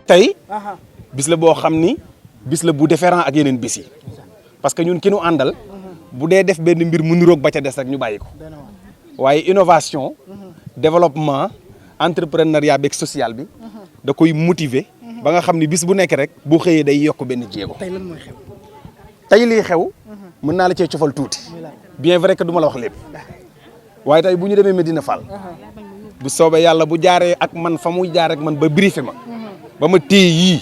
tey bis la boo xam ni bis la bu différent ak yeneen bis yi parce que ñun ki nu àndal bu dee def benn mbir mu niroog ba ca des rek ñu bàyyi ko waaye innovation développement entrepreneuriat beeg social bi da koy motiver ba nga xam ni bis bu nekk rek bu xëyee day yokk benn jéego. tey lan mooy xew. tey lii xew mën naa la cee cofal tuuti bien vrai que du ma la wax lépp waaye tey bu ñu demee Medina Fall bu soobee yàlla bu jaaree ak man fa muy jaar ak man ba briefé ma ba ma téye yii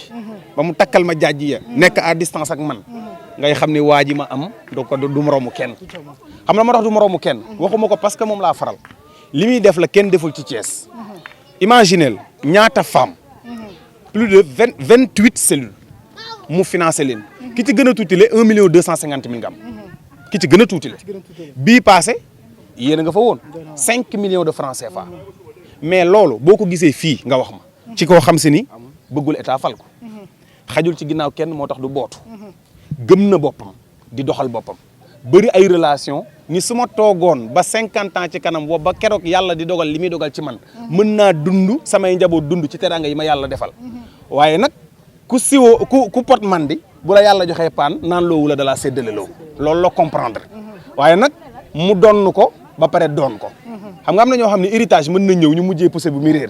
ba mu takkal ma jaaj ya nekk à distance ak man ngay xam ni waa ji ma am du moroomu kenn xam na ma tax du moroomu kenn waxuma ko parce que moom laa faral li muy def la kenn deful ci Thiès imaginez ñaata femme plus de 28 cellules mu financé leen ki ci gën a tuuti le 1,250,000 nga am ki ci gën a tuuti le bii passé yéen a nga fa woon 5 millions de francs CFA mais loolu boo ko gisee fii nga wax ma ci koo xam si ni bëggul état fal ko xajul ci ginnaaw kenn moo tax du bootu gëm na boppam di doxal boppam bëri ay relation ni su ma toogoon ba 50 ans ci kanam wo ba keroog yàlla di dogal li muy dogal ci man mën naa dund samay njaboot dund ci teraanga yi ma yàlla defal waaye nag ku siwoo ku pot mandi bu la yàlla joxee paan naan loowu la da laa séddale loo loolu la comprendre waaye nag mu donn ko ba pare doon ko xam nga am na ñoo xam ne héritage mën na ñëw ñu mujjee poussé bu mu réer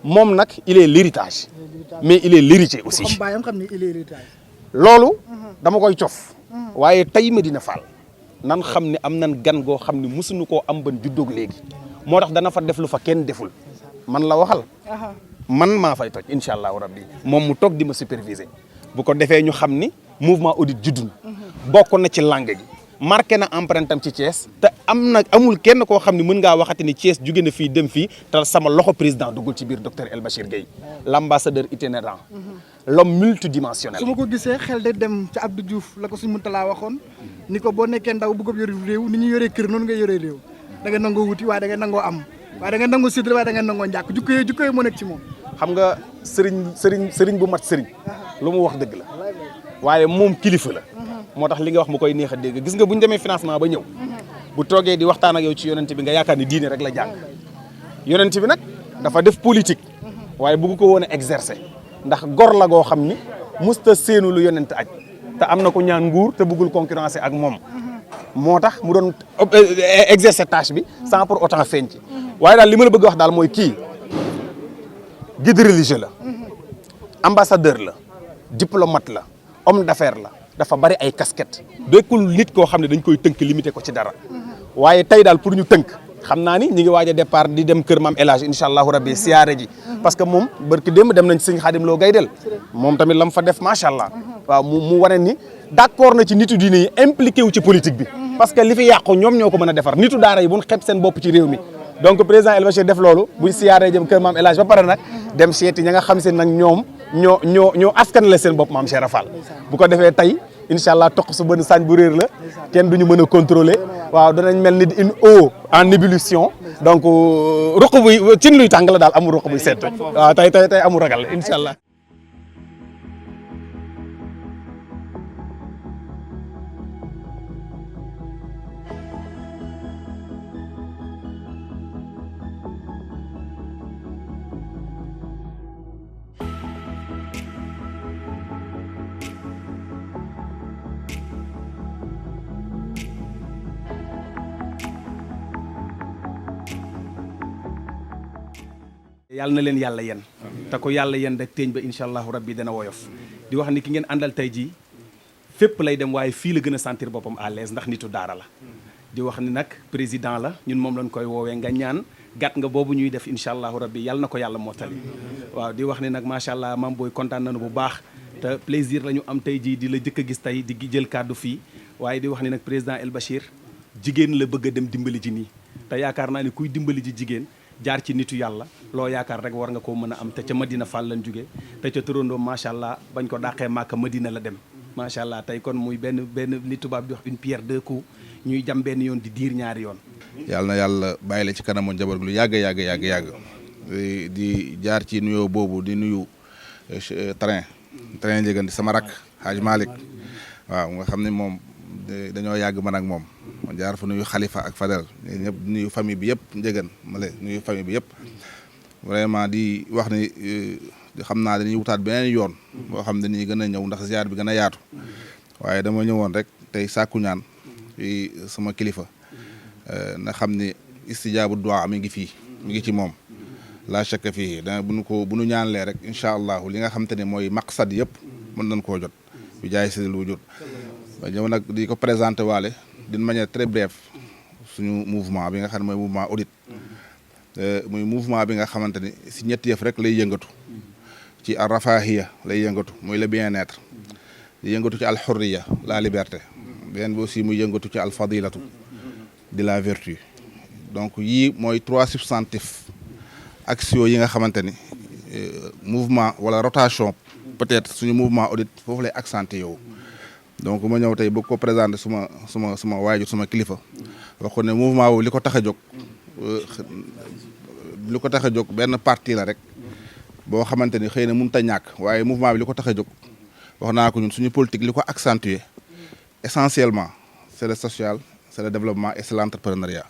moom nag il est l'héritage mais il est l'héritier aussi loolu dama koy cof waaye tey Medina Fall nan xam ne am nan gan goo xam ne mosuñu koo am ban juddoog léegi moo tax dana fa def lu fa kenn deful man la waxal man maa fay toj incha allahu rabbi moom mu toog di ma superviser bu ko defee ñu xam ni mouvement audit juddu na bokk na ci langue gi marqué na empreinte am ci Thiès te amul kenn koo xam ne mën ngaa waxati ni Thiès jóge na fii dem fii te sama loxo président duggul ci biir docteur El Bachir Gueye l'ambassadeur itinérant l'homme multidimensionnel. su ma ko gisee xel de dem ci Abdou Diouf la ko suñu Mountakha waxoon ni ko boo nekkee ndaw bëgg a yor réew ni ñu yoree kër noonu ngay yoree réew da nga nangoo wuti waaye da nga nangoo am waaye da nga nangoo séddale waaye da nga nangoo njàkk jukko yooyu moo nekk ci moom. xam nga sëriñ bu mat sëriñ lu mu wax dëgg la waaye moom kilifa la moo tax li nga wax mu koy neex a dégg gis nga bu ñu demee financement ba ñëw bu toogee di waxtaan ak yow ci yonent bi nga yaakaar ni diine rek la jàng yonent bi nag dafa def politique waaye bëgg ko woon a exercer ndax gor la goo xam ni musta séenu lu yonent aj te am na ko ñaan nguur te bëggul concurrencer ak moom moo tax mu doon exercer tâche bi sans pour autant feeñ ci waaye daal li ma la bëgg wax daal mooy kii guide religieux la ambassadeur la diplomate la homme d'affaires la dafa bari ay casquette dekkul nit koo xam ne dañ koy tënk limité ko ci dara waaye tey daal pour ñu tënk xam naa ni ñi ngi waaj a départ di dem kër maam El Hadj incha allahu rabbi siyaare ji parce que moom barki démb dem nañ sëñ Xaadim Lo Gaydel moom tamit lam fa def macha allah waaw mu wane ni d'accord na ci nitu diine yi impliqué wu ci politique bi parce que li fi yàqu ñoom ñoo ko mën a defar nitu daara yi buñ xeeb seen bopp ci réew mi donc président El Bachir def loolu buñ siyaaree jëm kër maam El Hadj ba pare nag dem seeti ña nga xam se nag ñoom ñoo askan la seen bopp maam Cheikh Fall bu ko defee tey incha allah toq su bën sañ bu réer la kenn duñu mën a contrôler waaw danañ mel ni une eau en ébullition donc ruq buy cin luy tàng la daal amul ruq buy sedd waaw tey amul ragal incha allah. yàlla na leen yàlla yen te ko yàlla yen rek teeñ ba incha allahu rabbi dana woyof di wax ni ki ngeen àndal tey jii fépp lay dem waaye fii la gën a sentir boppam à l'aise ndax nitu daara la di wax ni nag président la ñun moom lañ koy woowee nga ñaan gàtt nga boobu ñuy def incha allahu rabbi yàlla na ko yàlla mottali waaw di wax ni nag macha allah maam booy kontaan nañu bu baax te plaisir la ñu am tey jii di la jëkk a gis tey di jël kàddu fii waaye di wax ni nag président El Bachir jigéen la bëgg a dem dimbali ji nii te yaakaar naa ni kuy dimbali ji jigéen jaar ci nitu yàlla loo yaakaar rek war nga koo mën a am te ca Madina Fall lañ jóge te ca turandoo macha allah bañ ko dàqee Màkka Madina la dem macha allah tey kon muy benn li tubaab di wax une pierre deux coups ñuy jam benn yoon di diir ñaari yoon. yàlla na yàlla bàyyi la ci kanamu njaboot lu yàgg di jaar ci nuyoo boobu di nuyu train njëgandi sama rak Hadj Malick waaw nga xam ne moom dañoo yàgg man ak moom ma jaar fa nuyu Khalifa ak Fadel ñëpp nuyu famille bi yëpp njëgan ma le nuyu famille bi yëpp vraiment di wax ni xam naa dañuy wutaat beneen yoon boo xam ne dañuy gën a ñëw ndax ziar bi gën a yaatu waaye dama ñëwoon rek tey sàkku ñaan ci sama kilifa na xam ne istijaabu du'a mi ngi fii mi ngi ci moom laa shakka fii da bu nu ñaanlee rek incha allahu li nga xam te ne mooy maqsad yëpp mën nañ koo jot bi jaay sidil wujud ba ñëw nag di ko présenté waale d'une manière très brève suñu mouvement bi nga xam ne mooy mouvement audit muy mouvement bi nga xamante ni si ñetti yëf rek lay yëngatu ci al rafahiya lay yëngatu muy le bien-être di yëngatu ci al hurriya la liberté beneen bi aussi muy yëngatu ci al fadilatu di la vertu donc yii mooy 3 substantifs action yi nga xamante ni mouvement wala rotation peut-être suñu mouvement audit foofu lay accenté yow donc ma ñëw tey bëgg ko présenter suma waajur suma kilifa wax ko ne mouvement boobu li ko tax a jóg benn parti la rek boo xamante ni xëy na mënut a ñàkk waaye mouvement bi li ko tax a jóg wax naa ko ñun suñu politique li ko accentuer essentiellement c'est le social c'est le développement et c'est l'entrepreneuriat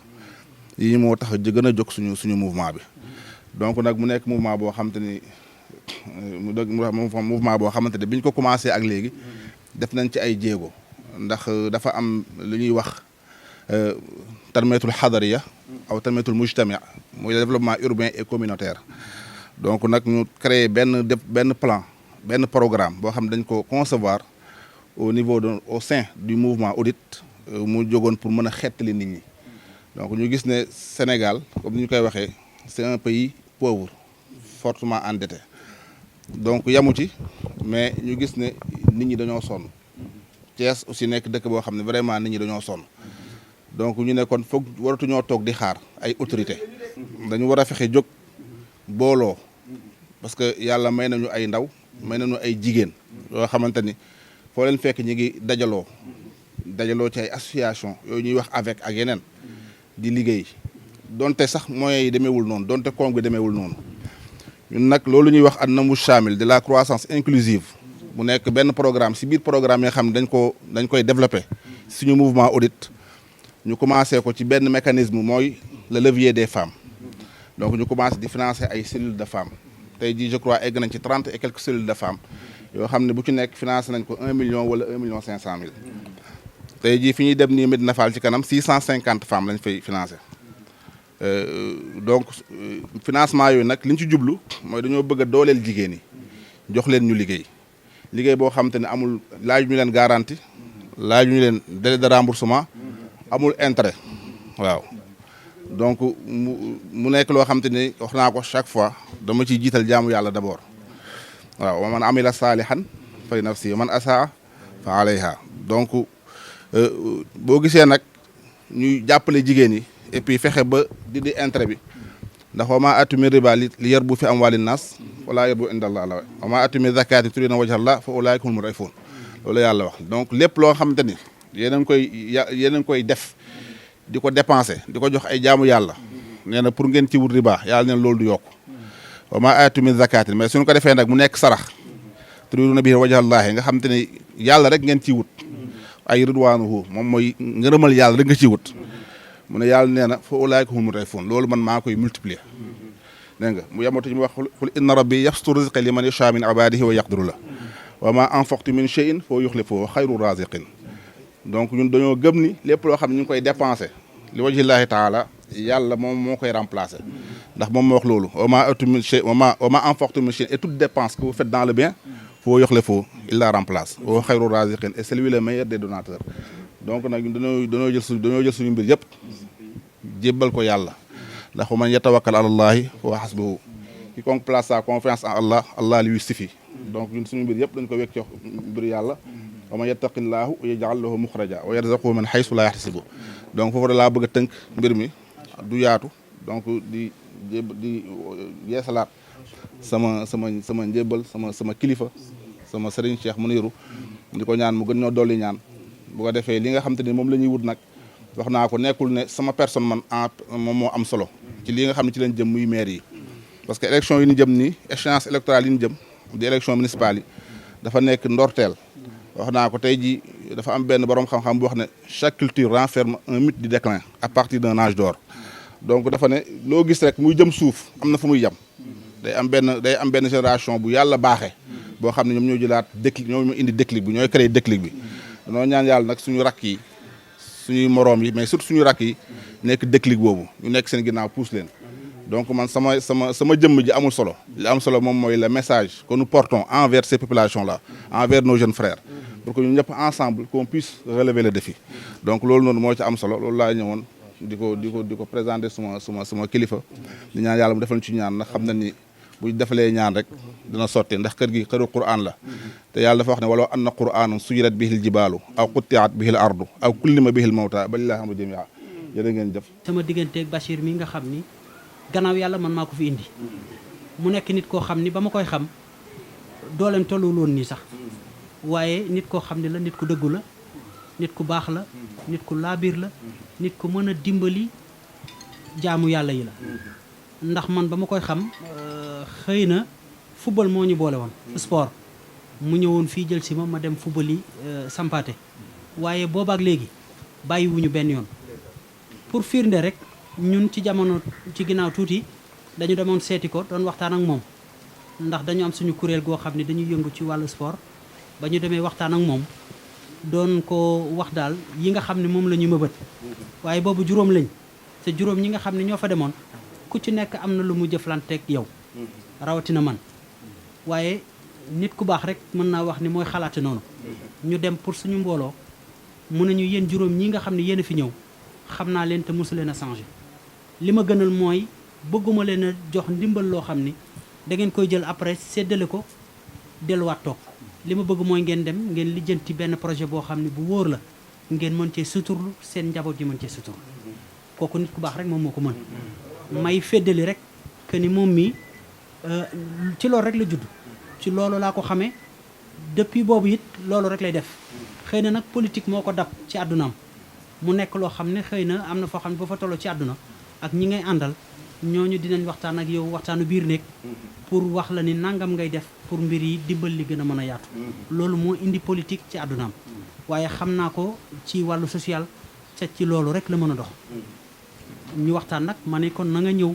yii moo tax a gën a jóg suñu mouvement bi donc nag mu nekk mouvement boo xamante ni mouvement boo xamante ni bi ñu ko commencé ak léegi def nañ ci ay jéego ndax dafa am lu ñuy wax tanmiyatul xadariya aw tanmiyatul mujtama muy le développement urbain et communautaire donc nag ñu créé benn plan benn programme boo xam ne dañ ko concevoir au sein du mouvement audit mu jógoon pour mën a xettali nit ñi donc ñu gis ne Sénégal comme ni ñu koy waxee c'est un pays pauvre fortement endetté donc yamu ci mais ñu gis ne nit ñi dañoo sonn Thiès aussi nekk dëkk boo xam ne vraiment nit ñi dañoo sonn donc ñu ne kon foog waratuñoo toog di xaar ay autorité dañu war a fexe jóg booloo parce que yàlla may nañu ay ndaw may nañu ay jigéen yoo xamante ni foo leen fekk ñi ngi dajaloo ci ay association yooyu ñuy wax avec ak yeneen di liggéey donte sax moyens yi demeewul noonu donte koom gi demeewul noonu ñun nag loolu ñuy wax an-namu shamil de la croissance inclusive mu nekk benn programme si biir programme yi nga xam ne dañ koy développer suñu mouvement audit ñu commencé ko ci benn mécanisme mooy le levier des femmes donc ñu commencé di financer ay cellules de femmes tey jii je crois egg nañ ci 30 et quelques cellules de femmes yoo xam ne bu ci nekk financé nañ ko 1 million wala 1 million 500 mille tey jii fi ñuy dem nii Medina Fall ci kanam 650 femmes lañ fay financé donc financement yooyu nag li ñu ci jublu mooy dañoo bëgg a dooleel jigéen ñi jox leen ñu liggéey boo xam te ne amul laaj ñu leen garantie laaj ñu leen délai de remboursement amul intérêt waaw donc mu nekk loo xam te ne wax naa ko chaque fois dama ciy jiital jaamu yàlla d'abord waaw wa man amila saalihan fa li nafsi wa man asaa fa alayha donc boo gisee nag ñuy jàppale jigéen yi et puis fexe ba di intérêt bi ndax wa maa aatu min riba li yarbu fi amwaalin naas wala yarbu inda allah la wa maa aatu min zakaatin turiiduuna wajha allah fa ulaa'ika humul mud'ifuun loolu yàlla wax donc lépp loo xamante ni yéen a ngi koy def di ko dépenser di ko jox ay jaamu yàlla nee na pour ngeen ci wut riba yàlla neen loolu du yokk wa maa aatu min zakaatin mais suñu ko defee nag mu nekk sarax turiiduuna bihi wajha allah nga xamante ni yàlla rek ngeen ciy wut ay ridwaanuhu moom mooy ngërëmal yàlla rek nga ciy wut mu ne yàlla nee na fa ulaa'ika humul mud'ifuun loolu man maa koy multiplier dégg nga mu yamatu ci mu wax qul inna rabbi yabsutu rizqa liman yashaa min ibaadihi wa yaqdiru lahu wa maa anfaqtum min shay'in fa huwa yukhlifuhu wa xayru raaziqiin donc ñun dañoo gëm ni lépp loo xam ne ñu ngi koy dépenser li wajhillaahi taala yàlla moom moo koy remplacer ndax moom moo wax loolu wa maa atum min shay'in wa maa anfaqtum min shay'in et toute dépense que vous faites dans le bien fa huwa yukhlifuhu il la remplace wa xayru raaziqiin et c'est lui le meilleur des donateurs donc nag ñun dañoo jël suñu mbir yëpp jébbal ko yàlla ndax man yatawakkal ala allahi fa huwa hasbuhu quiconque place sa confiance en Allah Allah lui suffit donc ñun suñu mbir yëpp dañ ko wekk ci mbir yàlla wa man yattaqillaahu yaj'al lahu mukhraja wa yarzuqhu min haythu la yahtasib donc foofu da laa bëgg a tënk mbir mi du yaatu donc di yeesalaat sama njébbal sama kilifa sama Serigne Cheikh Mounirou di ko ñaan mu gën ñoo dolli ñaan bu ko defee li nga xam te ne moom la ñuy wut nag wax naa ko nekkul ne sama personne man moom moo am solo ci li nga xam ne ci lañ jëm muy maire yi parce que élection yi ñu jëm nii échéance électorale yi ñu jëm di élection municipale yi dafa nekk ndorteel wax naa ko tey jii dafa am benn borom xam-xam bu wax ne chaque culture renferme un mythe du déclin à partir d'un âge d'or donc dafa ne loo gis rek muy jëm suuf am na fu muy yem day am benn génération bu yàlla baaxee boo xam ne ñoom ñoo jëlaat déclic ñoom ñoo indi déclic bi ñooy créé déclic bi danoo ñaan yàlla nag suñu rakk yi suñuy moroom yi mais surtout suñu rakk yi nekk déclic boobu ñu nekk seen ginnaaw pousse leen donc man sama jëmm ji amul solo li am solo moom mooy le message que nous portons envers ces populations là envers nos jeunes frères pour que ñu ñëpp ensemble qu'on puisse relever le défi donc loolu noonu moo ci am solo loolu laa ñëwoon di ko présenter suma kilifa di ñaan yàlla mu defal ci ñaan ndax xam na ni bu defalee ñaan rek dina sotti ndax kër gi këru Qur'an la te yàlla dafa wax ne walaw anna Qur'anan suyirat bihil jibaalu aw qutti'at bihil ardu aw kullima bihil mawta bal lillahi amru jamia jërë ngeen jëf. sama digganteeg Bachir mi nga xam ni gannaaw yàlla man maa ko fi indi mu nekk nit koo xam ni ba ma koy xam dooleem tolluwul woon nii sax waaye nit koo xam ne la nit ku dëggu la nit ku baax la nit ku laabiir la nit ku mën a dimbali jaamu yàlla yi la ndax man ba ma koy xam xëy na football moo ñu boole woon sport mu ñëwoon fii jël si ma dem football yi sampaate waaye boobaak léegi bàyyiwuñu benn yoon pour firnde rek ñun ci jamono ci ginnaaw tuuti dañu demoon seeti ko doon waxtaan ak moom ndax dañu am suñu kuréel goo xam ne dañuy yëngu ci wàllu sport ba ñu demee waxtaan ak moom doon ko wax daal yi nga xam ne moom la ñu mëbët waaye boobu juróom lañ te juróom ñi nga xam ne ñoo fa demoon ku ci nekk am na lu mu jëflanteeg yow rawatina man waaye nit ku baax rek mën naa wax ni mooy xalaate noonu ñu dem pour suñu mbooloo mun nañu yéen juróom ñi nga xam ne yéen a fi ñëw xam naa leen te mosu leen a changé li ma gënal mooy bëgguma leen a jox ndimbal loo xam ni da ngeen koy jël après séddale ko delluwaat toog li ma bëgg mooy ngeen dem ngeen lijjanti benn projet boo xam ne bu wóor la ngeen mën cee suturlu seen njaboot yi mën cee suturlu kooku nit ku baax rek moom moo ko mën may féddali rek que ni moom mii ci loolu rek la judd ci loolu laa ko xamee depuis boobu it loolu rek lay def xëy na nag politique moo ko dab ci àddunaam mu nekk loo xam ne xëy na am na foo xam ne boo fa tolloo ci àdduna ak ñi ngay àndal ñooñu dinañ waxtaan ak yow waxtaanu biir néeg pour wax la ni nangam ngay def pour mbir yi dimbal li gën a mën a yaatu loolu moo indi politique ci àddunaam waaye xam naa ko ci wàllu social ca ci loolu rek la mën a dox ñu waxtaan nag ma ne kon na nga ñëw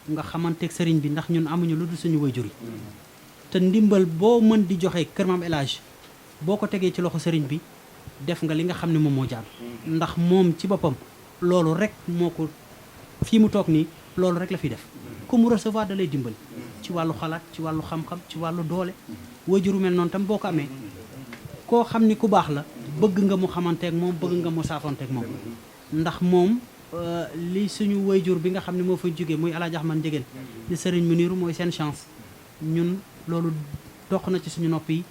nga xamanteeg sëriñ bi ndax ñun amuñu lu dul suñu waajur yi te ndimbal boo mën di joxe Kër Maam El Hadj boo ko tegee ci loxo sëriñ bi def nga li nga xam ne moom moo jaar ndax moom ci boppam loolu rek moo ko fii mu toog nii loolu rek la fi def ku mu recevoir da lay dimbali ci wàllu xalaat ci wàllu xam-xam ci wàllu doole waajuru mel noonu tam boo ko amee koo xam ni ku baax la bëgg nga mu xamanteeg moom bëgg nga mu saafanteeg moom ndax moom li suñu waajur bi nga xam ne moo fa jógee muy El Hadj Ahmad Ndiéguène di Serigne Mouniru mooy seen chance ñun loolu dox na ci suñu nopp yi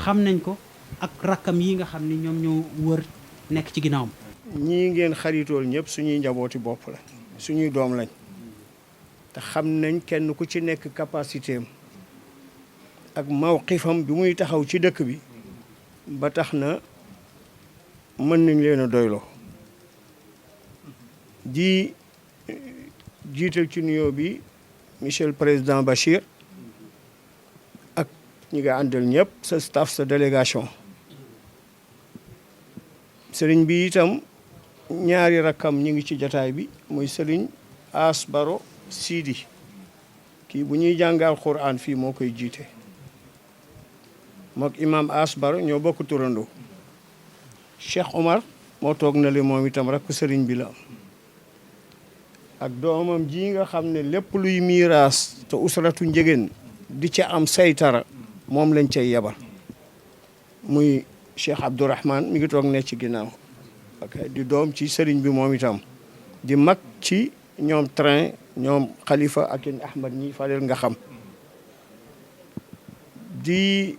xam nañ ko ak rakkam yi nga xam ni ñoom ñoo wër nekk ci ginnaawam. ñii ngeen xaritool ñëpp suñuy njabooti bopp la suñuy doom lañ te xam nañ kenn ku ci nekk capacité am ak mawqifam bi muy taxaw ci dëkk bi ba tax na mën nañ leen a doyloo di jiital ci nuyoo bi monsieur le président Bachir ak ñi nga àndal ñëpp sa staff sa délégation sëriñ bi itam ñaari rakkam ñi ngi ci jataay bi muy sëriñ As Baro Sidi kii bu ñuy jàngal Qur'an fii moo koy jiite mook imam As Baro ñoo bokk turandoo Cheikh Omar moo toog na le moom itam rakk sëriñ bi la ak doomam ji nga xam ne lépp luy miiraas te usratu Ndiéguène di ca am saytara moom lañ cay yebal muy Cheikh Abdourahman mi ngi toog ne ci ginnaaw ok di doom ci sëriñ bi moom itam di mag ci ñoom train ñoom Khalifa ak in Ahmad ñi faleel nga xam di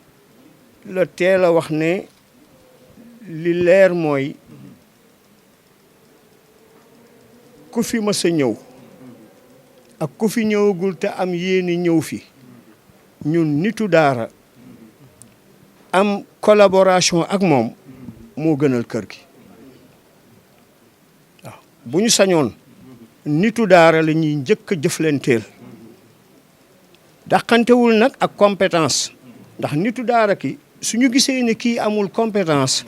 la teel a wax ne li leer mooy ku fi mës a ñëw ak ku fi ñëwagul te am yéeni ñëw fi ñun nitu daara am collaboration ak moom moo gënal kër gi waaw bu ñu sañoon nitu daara la ñuy njëkk a jëflanteel dàqantewul nag ak compétence ndax nitu daara ki suñu gisee ne kii amul compétence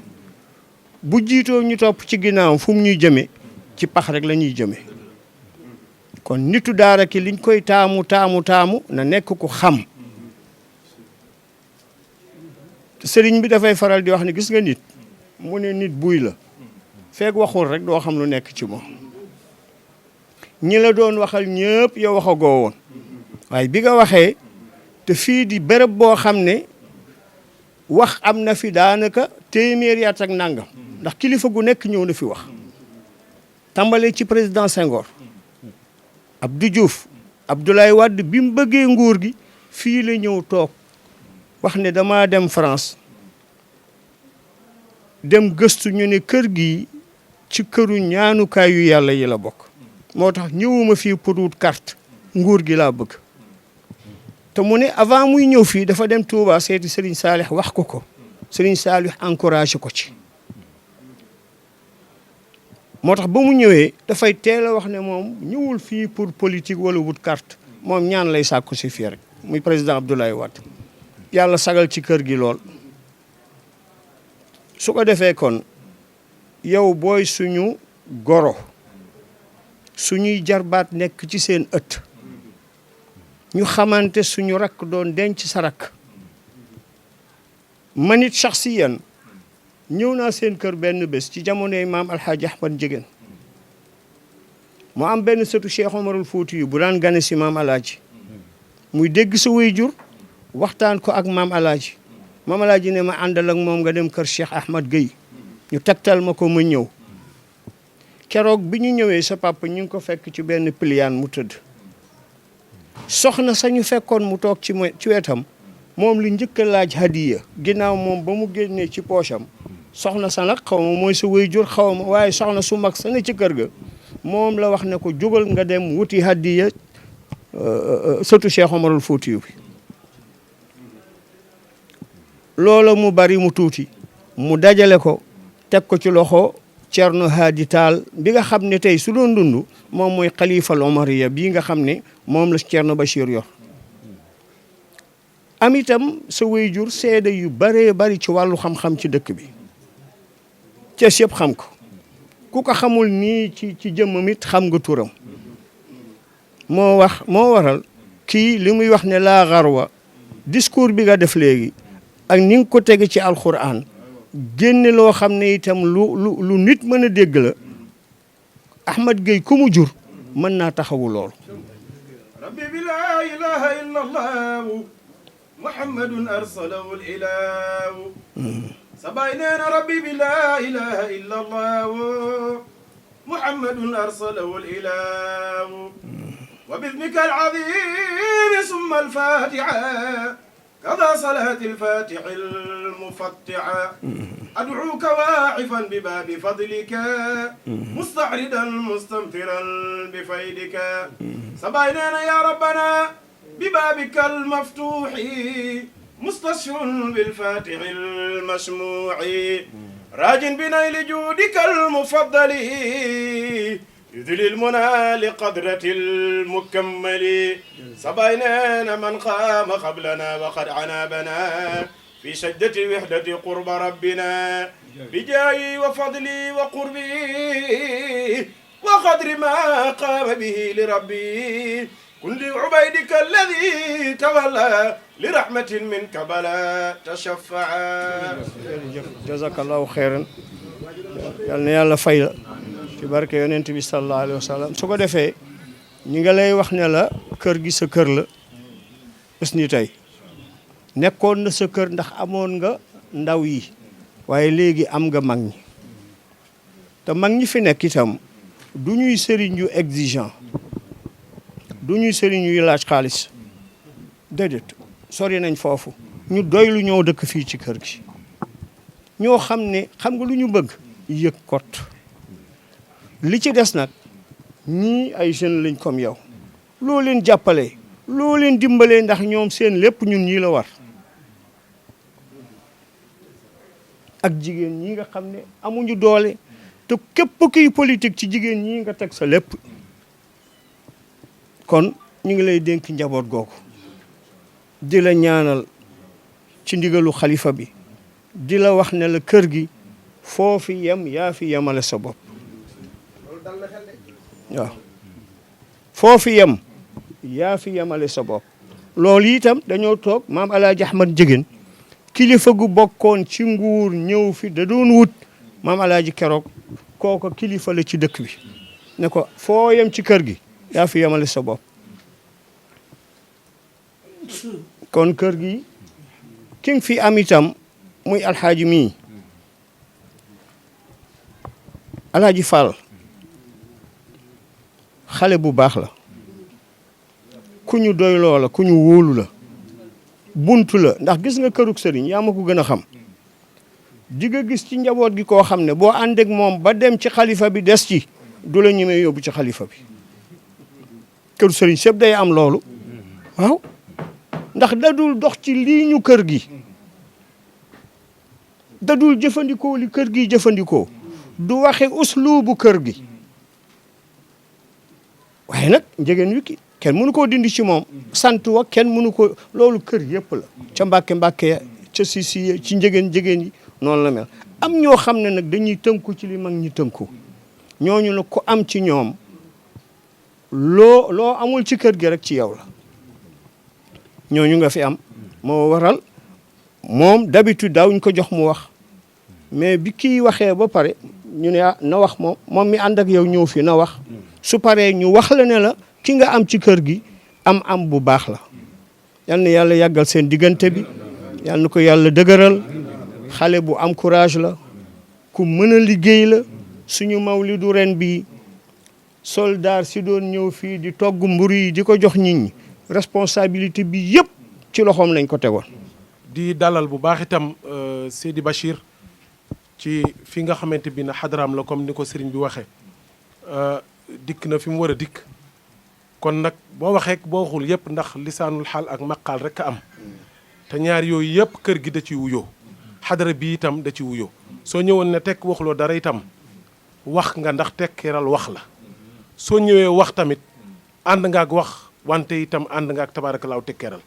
bu jiitoo ñu topp ci ginnaaw fu mu ñuy jëme ci pax rek la ñuy jëme kon nitu daara ki liñ koy taamu na nekk ku xam. sëriñ bi dafay faral di wax ne gis nga nit mu ne nit buy la feeg waxul rek doo xam lu nekk ci moom. ñi la doon waxal ñëpp yow waxagoo woon waaye bi nga waxee te fii di béréb boo xam ne wax am na fi daanaka téeméeri at ak nangam ndax kilifa gu nekk ñëw na fi wax. tàmbalee ci président Senghor Abdou Diouf Abdoulaye Wade bi mu bëggee nguur gi fii la ñëw toog wax ne dama dem France dem gëstu ñu ne kër gi ci këru ñaanukaay yu yàlla yi la bokk. moo tax ñëwuma fii pour wut carte nguur gi laa bëgg te mu ne avant muy ñëw fii dafa dem Touba seeti Serigne Salih wax ko Serigne Salih encouragé ko ci. moo tax ba mu ñëwee dafay teel a wax ne moom ñëwul fii pour politique wala wut carte moom ñaan lay sàkku si fii rek muy président Abdoulaye Wade yàlla sagal ci kër gi lool. su ko defee kon yow booy suñu goro suñuy jarbaat nekk ci seen ëtt ñu xamante suñu rakk doon denc sa rakk man it shaxsiyan ñëw naa seen kër benn bés ci jamonoy maam Alxaaji Ahmad Njegéen mu am benn sëtu Cheikh Omarul Fuuti yu bu daan gane si maam Alaaji muy dégg sa waajur waxtaan ko ak maam Alaaji ne ma àndal ak moom nga dem kër Cheikh Ahmad Gueye ñu tegtal ma ko ma ñëw keroog bi ñu ñëwee sa papa ñu ngi ko fekk ci benn piliyaan mu tëdd soxna sañu fekkoon mu toog ci wetam moom li njëkk a laaj hadiya ginnaaw moom ba mu génnee ci poosam soxna sa nag xaw ma mooy sa waajur xaw ma waaye soxna su mag sa ne ci kër ga moom la wax ne ko jógal nga dem wuti hadiya sëtu Cheikh Omarul Fuuti bi loola mu bari mu tuuti mu dajale ko teg ko ci loxo Cerno Haadi Taal bi nga xam ne tey su doon dund moom mooy xalifal omariya bii nga xam ne moom la Cerno Bachir yor am itam sa waajur seede yu baree bari ci wàllu xam-xam ci dëkk bi Cees yëpp xam ko ku ko xamul nii ci jëmmam it xam nga turam moo waral kii li muy wax ne laa xarwa discours bi nga def léegi ak ni nga ko tege ci alquran génne loo xam ne itam lu nit mën a dégg la Ahmad Gueye ku mu jur mën naa taxawu loolu rabbi bi laa ilaha illa allah muhammadun arsalahu al ilahu sabay nee na rabbi bi laa ilaha illa allah muhammadun arsalahu al ilahu wa bismika al azim summa al fatiha كذا صلاة الفاتح المفتحة أدعوك واعفا بباب فضلك مستعرضا مستمترا بفيدك سبايننا يا ربنا ببابك المفتوح مستشفع بالفاتح المشموع راج بنيل جودك المفضل يذل المنى لقدرة المكمل سبايننا من قام قبلنا وقد عنابنا في شدة وحدة قرب ربنا بجاي وفضلي وقربي وقدر ما قام به لربي كن لعبيدك الذي تولى لرحمة منك بلا تشفع جزاك الله خيرا يالنا يالا فايلا ci barke yonent bi sallallahu alayhi wa sallam su ko defee ñi nga lay wax ne la kër gi sa kër la bés ni tey nekkoon na sa kër ndax amoon nga ndaw yi waaye léegi am nga mag ñi te mag ñi fi nekk itam du ñuy sëriñ yu exigeant du ñuy sëriñ yuy laaj xaalis déedéet sori nañ foofu ñu doy lu ñoo dëkk fii ci kër gi ñoo xam ne xam nga lu ñu bëgg yëg kot li ci des nag ñii ay jeunes lañ comme yow loo leen jàppale loo leen dimbalee ndax ñoom seen lépp ñun ñii la war ak jigéen ñi nga xam ne amuñu doole te képp kuy politique ci jigéen ñi nga teg sa lépp kon ñu ngi lay dénk njaboot googu di la ñaanal ci ndigalu xalifa bi di la wax ne la kër gi foo fi yem yaa fi yemale sa bopp waaw foofu yem yaa fi yemale sa bopp loolu itam dañoo toog maam Alaaji Ahmad Jigéen kilifa gu bokkoon ci nguur ñëw fi da doon wut maam Alaaji keroog kooko kilifa la ci dëkk bi ne ko foo yem ci kër gi yaa fi yemale sa bopp kon kër gi ki nga fi am itam muy alxaaji mii Alaaji Fall xale bu baax la ku ñu doy loola ku ñu wóolu la buntu la ndax gis nga kërug sëriñ yaa ma ko gën a xam di nga gis ci njaboot gi koo xam ne boo ànd ak moom ba dem ci xalifa bi des ci du la ñemee yóbbu ci xalifa bi këru sëriñ sëpp day am loolu waaw ndax dadul dox ci lii ñu kër gi dadul jëfandikoo li kër gi jëfandikoo du waxe uslubu kër gi waaye nag njegéen wi ki kenn mënu koo dindi ci moom sant wa kenn mënu ko loolu kër yëpp la ca mbàkke ca si ci njegéen yi noonu la mel am ñoo xam ne nag dañuy tënku ci li mag ñi tënku ñooñu la ko am ci ñoom loo amul ci kër gi rek ci yow la ñooñu nga fi am moo waral moom d'habitude daawuñ ko jox mu wax mais bi kii waxee ba pare ñu ne na wax moom mi ànd ak yow ñëw fi na wax su paree ñu wax la ne la ki nga am ci kër gi am bu baax la yal na yàlla yàggal seen diggante bi yal na ko yàlla dëgëral xale bu am courage la ku mën a liggéey la suñu mawlidu ren bi soldat si doon ñëw fii di togg mburu yi di ko jox nit ñi responsabilité bi yëpp ci loxoom lañ ko tegoon. di dalal bu baax itam Seydi Bachir ci fi nga xamante bi na xadaraam la comme ni ko sëriñ bi waxee dikk na fi mu war a dikk kon nag boo waxee boo waxul yëpp ndax lisaanul xaal ak maqaal rek a am te ñaar yooyu yëpp kër gi da ci wuyoo xadara bi itam da ci wuyoo soo ñëwoon ne tekk waxuloo dara itam wax nga ndax tekkiral wax la soo ñëwee wax tamit ànd nga ak wax wante itam ànd nga ak tabaarakallaahu tekkeeral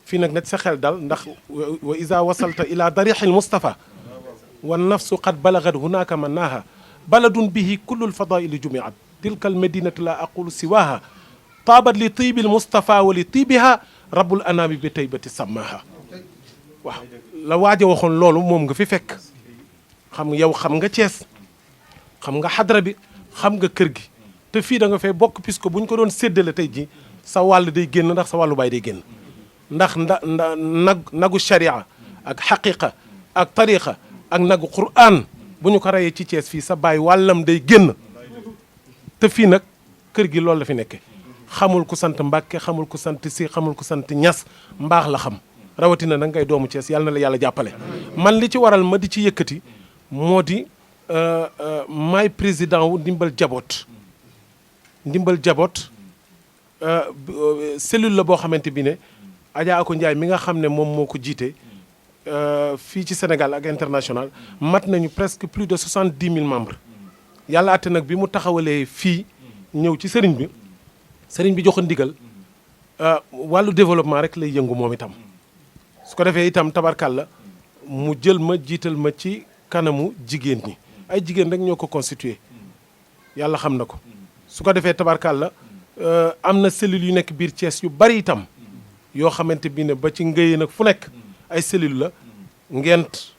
fii nag sa xel dal ndax wa iza wasalta ila darixil Mustafa wa nafsu qad balagat hunaka mannaha baladun bihi kullul fadaili jumiat tilka almadinatu la aqulu siwaha taabat li tiibil Mustafa wa li tiibiha rabbul anami bi taybati sammaha waaw la waaj a waxoon loolu moom nga fi fekk xam nga yow xam nga Cees xam nga xadra bi xam nga kër gi te fii da nga fay bokk puisque bu ñu ko doon séddale tey ji sa wàll day génn ndax sa wàllu baay day génn ndax nagu sharia ak xaqiqa ak tariqa ak nagu Qur'an bu ñu ko rayee ci Cees fii sa baay wàllam day génn te fii nag kër gi loolu la fi nekke xamul ku sant Mbàkke xamul ku sant Si xamul ku sant Ñas mbaax la xam rawatina nag ngay doomu Cees yàlla na la yàlla jàppale man li ci waral ma di ci yëkkati moo di maay président wu ndimbal jaboot cellule la boo xamante bi ne Adja Ako Ndiaye mi nga xam ne moom moo ko jiite fii ci Sénégal ak international mat nañu presque plus de 70 000 membres yàlla àtte nag bi mu taxawalee fii ñëw ci sëriñ bi jox ndigal wàllu développement rek lay yëngu moom itam su ko defee itam tabarkàlla mu jël ma jiital ma ci kanamu jigéen ñi ay jigéen rek ñoo ko constitué yàlla xam na ko su ko defee tabarkàlla am na cellules yu nekk biir Thiès yu bari itam yoo xamante bi ne ba ci ngëyee nag fu nekk ay cellules la Ngent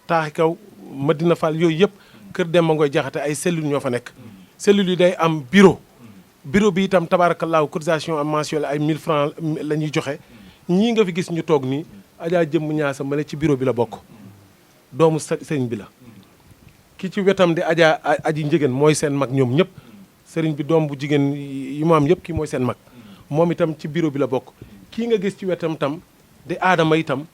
Taaxi Kaw Madina Fall yooyu yëpp Kër Demba Ngoy Jaxate ay cellules ñoo fa nekk cellules yi day am bureau bi itam tabaarakallaahu cotisation am mensuelle ay 1000 francs la ñuy joxe ñii nga fi gis ñu toog nii Adja Jëmm Ñaasa ma ne ci bureau bi la bokk doomu sëriñ bi la ki ci wetam di aji njigéen mooy seen mag ñoom ñëpp sëriñ bi doom bu jigéen yi mu am yëpp kii mooy seen mag moom itam ci bureau bi la bokk kii nga gis ci wetam tam di aadama itam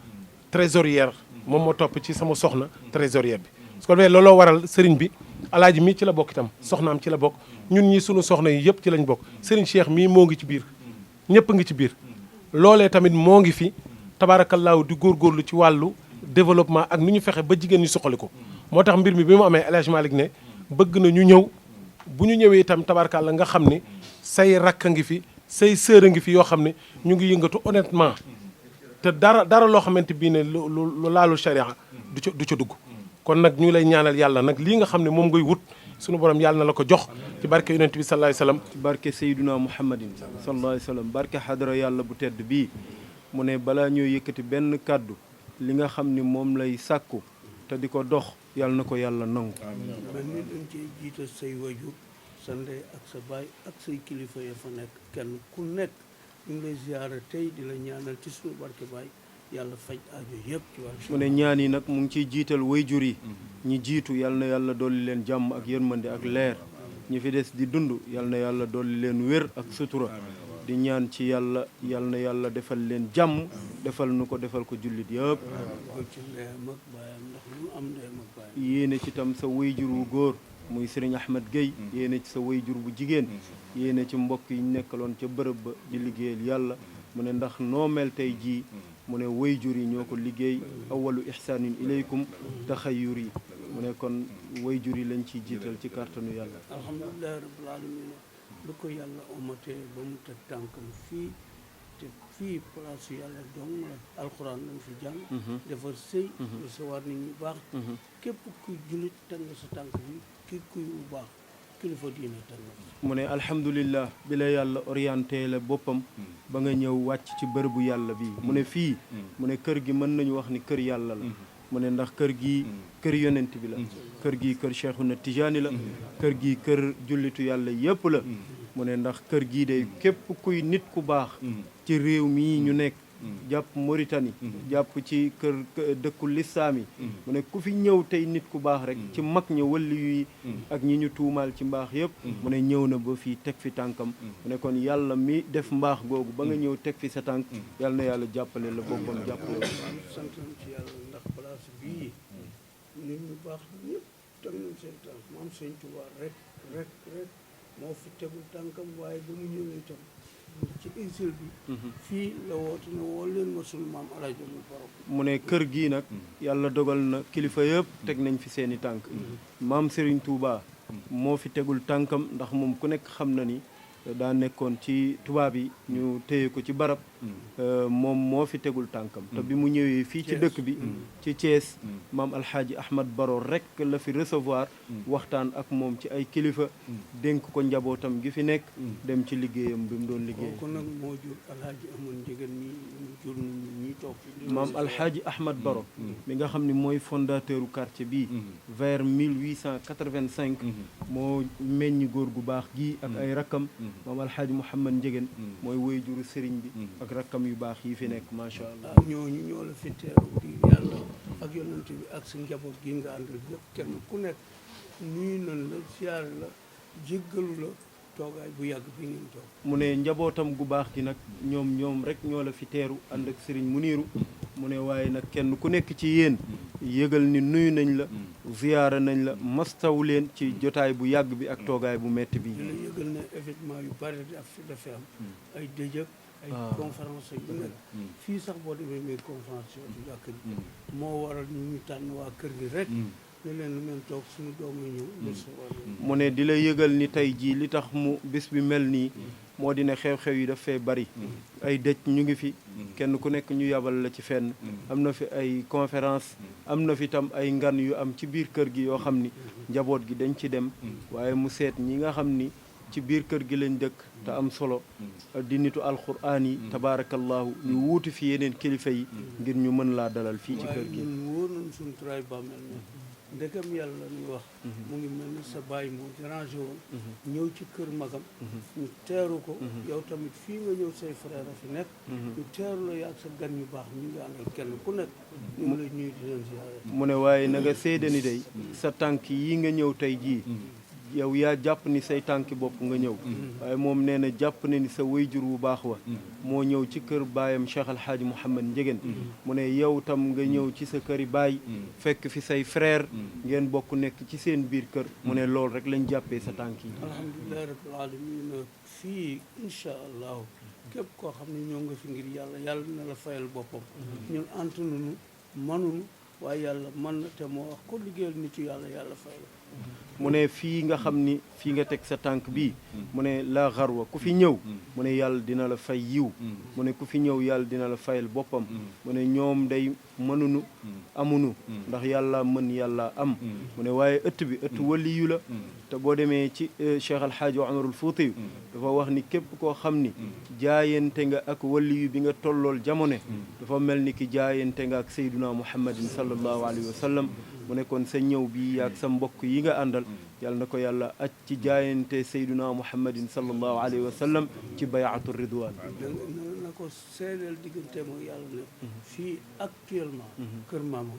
trésorière moom moo topp ci sama soxna trésorière bi su ko defee looloo waral sëriñ bi alaaji mii ci la bokk itam soxnaam ci la bokk ñun ñi sunu soxna yi yëpp ci lañ bokk sëriñ Cheikh mii moo ngi ci biir ñëpp ngi ci biir loolee tamit moo ngi fi tabaarakallaahu di góorgóorlu ci wàllu développement ak nu ñu fexe ba jigéen ñi suqali ko moo tax mbir mi bi mu amee El Hadj Malick ne bëgg na ñu ñëw bu ñu ñëwee itam tabaarakallaa nga xam ni say rakk a ngi fi say sœur a ngi fi yoo xam ne ñu ngi yëngatu honnêtement te dara loo xamante bii ne lu laalu sharia du ca dugg kon nag ñu lay ñaanal yàlla nag lii nga xam ne moom ngay wut sunu borom yàlla na la ko jox ci barke yonent bi sallallahu alayhi wasallam ci barke Seydina Muhammadin sallallahu alayhi wa sallam barke xadara yàlla bu tedd bii mu ne balaa ñoo yëkkati benn kàddu li nga xam ni moom lay sàkku te di ko dox yàlla na ko yàlla nangu. mel ni dañ ciy jiital say wajur sa ndey ak sa baay ak say kilifa ya fa nekk kenn ku nekk ñu ngi lay ziyaara tey di la ñaanal ci suñu barke baay yàlla faj aajo yëpp ci wàllu. mu ne ñaan yi nag mu ngi ciy jiital wayjur yi ñi jiitu yàlla na yàlla dolli leen jàmm ak yërmande ak leer ñi fi des di dund yàlla na yàlla dolli leen wér ak sutura di ñaan ci yàlla yàlla na yàlla defal leen jàmm defal nu ko defal ko jullit yëpp. ko ci ndeyam ak baayam ndax lu mu am ndeyam ak baayam. yéene ci tam sa wayjur wu góor muy Serigne Ahmed Gueye yéene ci sa wayjur bu jigéen yéene ci mbokk yi ñu nekkaloon ca bërëb ba di liggéeyal yàlla mu ne ndax noo mel tey jii mu ne wayjur yi ñoo ko liggéey awalu ihsaanin ilaykum taxayyur yi mu ne kon wayjur yi lañ ciy jiital ci kàttanu yàlla. alhamdulilah rabbil alamin lu ko yàlla omatee ba mu teg tànkam fii te fii place yàlla dong la alxuraan lañ fi jàng defar sëy recevoir nit ñu baax képp kuy jullit teg nga sa tànk bi ki kuy bu baax kilifa diine teg nga mu ne alhamdulillah bi la yàlla orienté la boppam ba nga ñëw wàcc ci bërëbu yàlla bi mu ne fii mu ne kër gi mën nañu wax ni kër yàlla la mu ne ndax kër gi kër yonent bi la kër gi kër Cheikhuna Tijaani la kër gi kër jullitu yàlla yépp la mu ne ndax kër gii de képp kuy nit ku baax ci réew mii ñu nekk jàpp Mauritanie jàpp ci kër dëkku lislaam yi mu ne ku fi ñëw tey nit ku baax rek ci mag ña wëlli yi ak ñi ñu tuumaal ci mbaax yëpp mu ne ñëw na ba fii teg fi tànkam mu ne kon yàlla mi def mbaax googu ba nga ñëw teg fi sa tànk yàlla na yàlla jàppale la boppam jàppale la sant nañ ci yàlla ndax place bii nit ñu baax ñëpp teg nañ seen tànk maam Sëñ Tuubaa rek moo fi tegul tànkam waaye ba mu ñëwee itam ci exil bi fii la woote ne woo leen ma sunu maam Alaaji mu borom mu ne kër gii nag yàlla dogal na kilifa yëpp teg nañ fi seeni tànk maam Serigne Touba moo fi tegul tànkam ndax moom ku nekk xam na ni daa nekkoon ci tubaab yi ñu téye ko ci barab moom moo fi tegul tànkam te bi mu ñëwee fii ci dëkk bi ci Thiès maam alxaaji Ahmad Baro rek la fi recevoir waxtaan ak moom ci ay kilifa dénk ko njabootam gi fi nekk dem ci liggéeyam bi mu doon liggéey kooku nag moo jur alxaaji amoon njëgën mi mu jur ñi toog fi maam alxaaji Ahmad Baro mi nga xam ne mooy fondateur u quartier bi vers 1885 moo meññi góor gu baax gi ak ay rakkam maam alxaaji Mouhamad Njëgeen mooy woy juru sëriñ bi ak rakkam yu baax yi fi nekk macha allah ñooñu ñoo la fi teew di yàlla ak yonent bi ak sa njaboot gi nga àndal yëpp kenn ku nekk nuyu nañ la siyaare la jéggalu la toogaay bu yàgg bi ngeen toog mu ne njabootam gu baax gi nag ñoom rek ñoo la fi teeru ànd ak sëriñ Muniiru mu ne waaye nag kenn ku nekk ci yéen yëgal ni nuyu nañ la ziyaara nañ la mastaw leen ci jotaay bu yàgg bi ak toogaay bu metti bi dina yëgal ne événement yu bari dafay am ay dëjëk ay conférence yu nekk fii sax boo demee muy conférence yu jàkk ji moo waral ñu tànn waa kër gi rek ne leen lu ngeen toog suñu doomu ñëw mu ne di la yëgal ni tey jii li tax mu bis bi mel nii moo di ne xew-xew yi daf fee bari ay dëj ñu ngi fi kenn ku nekk ñu yabal la ci fenn am na fi ay conférence am na fi tam ay ngan yu am ci biir kër gi yoo xam ni njaboot gi dañ ci dem waaye mu seet ñi nga xam ni ci biir kër gi lañ dëkk te am solo di nitu alxuraan yi tabaarakallahu ñu wuuti fi yeneen kilifa yi ngir ñu mën laa dalal fii ci kër gi ñun wóor nañ suñu turaay bàmmeel na ndegam yàlla la ñuy wax mu ngi mel ni sa bàyyi moo dérangé woon ñëw ci kër magam ñu teeru ko yow tamit fii nga ñëw say frère a fi nekk ñu teeru la yaag sa gan yu baax ñu ngi àndal kenn ku nekk ñu ngi lay ñuy di leen ziyaare mu ne waaye na nga seede ni day sa tànk yi nga ñëw tey jii yow yaa jàpp ni say tànki bopp nga ñëw waaye moom nee na jàpp na ni sa wayjur wu baax wa moo ñëw ci kër baayam Cheikh Alhaaji Mouhamad Njëgeen mu ne yow tam nga ñëw ci sa këri baay fekk fi say frère ngeen bokk nekk ci seen biir kër mu ne loolu rek lañ jàppee sa tànk yi alhamdulilahi rabbil alamin fii incha allahu képp koo xam ne ñoo nga fi ngir yàlla yàlla na la fayal boppam ñun antununu manunu waaye yàlla man na te moo wax ko liggéeyal nit ci yàlla yàlla fay la mu ne fii nga xam ni fii nga teg sa tànk bii mu ne la xarwa ku fi ñëw mu ne yàlla dina la fay yiw mu ne ku fi ñëw yàlla dina la fayal boppam mu ne ñoom day mënunu amunu ndax yàlla mën yàlla am mu ne waaye ëtt bi ëtt waliyu la te boo demee ci Cheikh Alhaaji Omarul Fuuti dafa wax ni képp koo xam ni jaayante nga ak waliyu bi nga tollool jamono dafa mel ni ki jaayante nga ak sayduna muhammadin sallallahu alayhi wa sallam mu ne kon sa ñëw bi yaag sa mbokk yi nga àndal yàlla na ko yàlla aj ci jaayante sayduna muhammadin sallallahu alayhi wa sallam ci bayaatu ridwan na ko seedeel digganteem ak yàlla ne fii actuellement kër maamam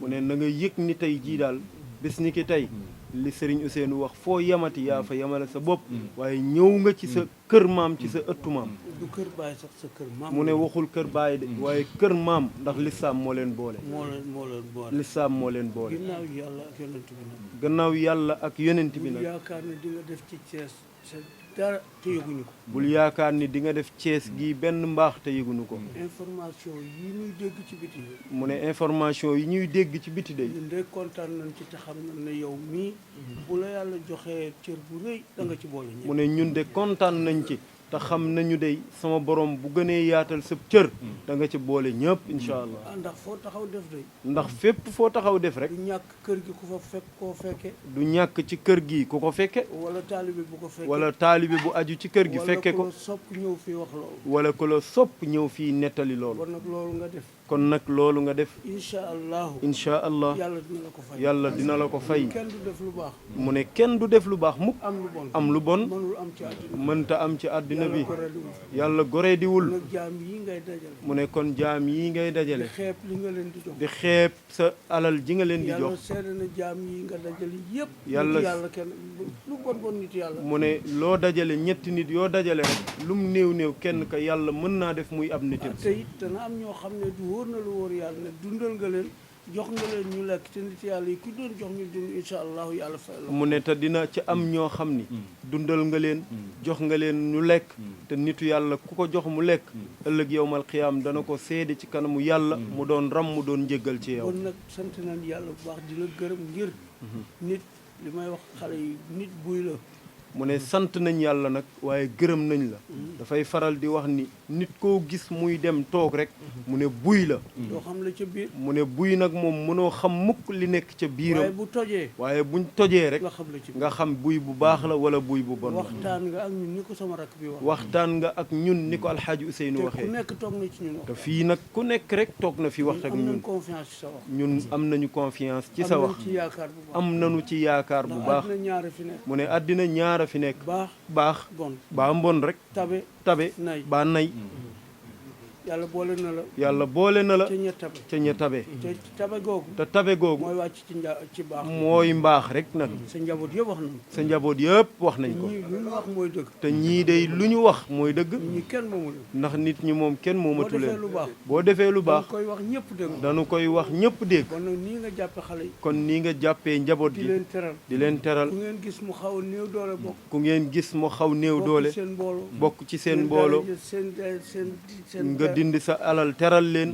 mu ne na nga yëg ni tey jii daal bés ni ki tey li Serigne Ousseynou wax foo yamati yaa fa yamale sa bopp waaye ñëw nga ci sa kër maam ci sa ëttu maam du kër baay sax sa kër maam mu ne waxul kër baay de waaye kër maam ndax lislaam moo leen boole moo leen boole lislaam moo leen boole ginnaaw yàlla ak yonent bi nag gannaaw yàlla ak yonent bi nag yaakaar ne di nga def ci Thiès sa dara te yëguñu ko bul yaakaar ni di nga def Thiès gi benn mbaax te yëguñu ko information yi ñuy dégg ci biti mu ne information yi ñuy dégg ci biti de ñun de kontaan nañ ci te xam nañ ne yow mii bu la yàlla joxee cër bu rëy da nga ci boole ñëpp mu ne ñun de kontaan nañ ci te xam nañu de sama borom bu gënee yaatal sa cër da nga ci boole ñëpp incha allah ndax foo taxaw def de ndax fépp foo taxaw def rek du ñàkk kër gi ku fa fekk koo fekke du ñàkk ci kër gi ku ko fekke wala taalibe bu ko fekke wala taalibe bu aju ci kër gi fekke ko wala ku la sopp ñëw fii wax loolu wala ku la sopp ñëw fii nettali loolu kon nag loolu nga def kon nag loolu nga def incha allahu incha allah yàlla dina la ko fay yàlla dina la ko fay kenn du def lu baax mu ne kenn du def lu baax mukk am lu bon am lu bon mënul am ci àddina mënta am ci àddina bi yàlla ko rediwul yàlla goreediwul nag jaam yi ngay dajale mu ne kon jaam yi ngay di dajale xeeb li nga leen di jox di xeeb sa alal ji nga leen di yàlla jox seede na jaam yi nga dajale yëpp Yàlla- nit yàlla kenn lu bon bon nit yàlla mu ne loo dajale ñetti nit yoo dajale rek lu mu néew néew kenn ka yàlla mën naa def muy ab nitam te it dana am ñoo xam ne du wóor na lu wóor yàlla ne dundal nga leen jox nga leen ñu lekk te nit yàlla yi ku doon jox ñu dund incha allahu yàlla fay la mu ne te dina ci am ñoo xam ni dundal nga leen jox nga leen ñu lekk te nitu yàlla ku ko jox mu lekk ëllëg yowmal xiyaam dana ko seede ci kanamu yàlla mu doon ram mu doon njéggal ci yow kon nag sant nañ yàlla bu baax di la gërëm ngir nit li may wax xale yi nit buy la mu ne sant nañ yàlla nag waaye gërëm nañ la dafay faral di wax ni nit koo gis muy dem toog rek mu ne buy la doo xam la ca biir mu ne buy nag moom mënoo xam mukk li nekk ca waaye biiram bu tojee waaye buñ tojee rek nga xam la ci biir nga xam buy bu baax la wala buy bu bon la waxtaan nga ak ñun ni ko sama rakk bi wax waxtaan nga ak ñun ni ko alxaaji Ousseynou te ku waxee nekk toog na ci ñun wax te fii nag ku nekk rek toog na fi wax ak am nañ ñun confiance ci sa wax ñun am nañu confiance ci sa am nañ wax ci yaakaar bu baax am nañu ci yaakaar bu ndax baax àddina ñaare fi nekk mu ne àddina ñaara fi nekk baax baax bon baa mbon rek tabe tabe nay baa nay yàlla boole na la yàlla boole na la ca ña tabe ca ña tabe te tabe googu te tabe googu mooy wàcc ci baax mooy mbaax rek nag sa njaboot yëpp wax nañu sa njaboot yëpp wax nañ ko ñii lu ñu wax mooy dëgg te ñii day lu ñu wax mooy dëgg ñi kenn moomu leen ndax nit ñi moom kenn boo moomatu defee leen lu baax boo defee lu baax dañ koy wax ñëpp dëgg dañu koy wax ñëpp dégg kon nag nii nga jàppe xale yi kon nii nga jàppee njaboot di gi leen teral di leen teral ku ngeen gis mu xaw a néew doole bokk ku ngeen gis mu xaw néew bokk doole seen mbooloo bokk ci seen mbooloo seen nga dindi sa alal teral leen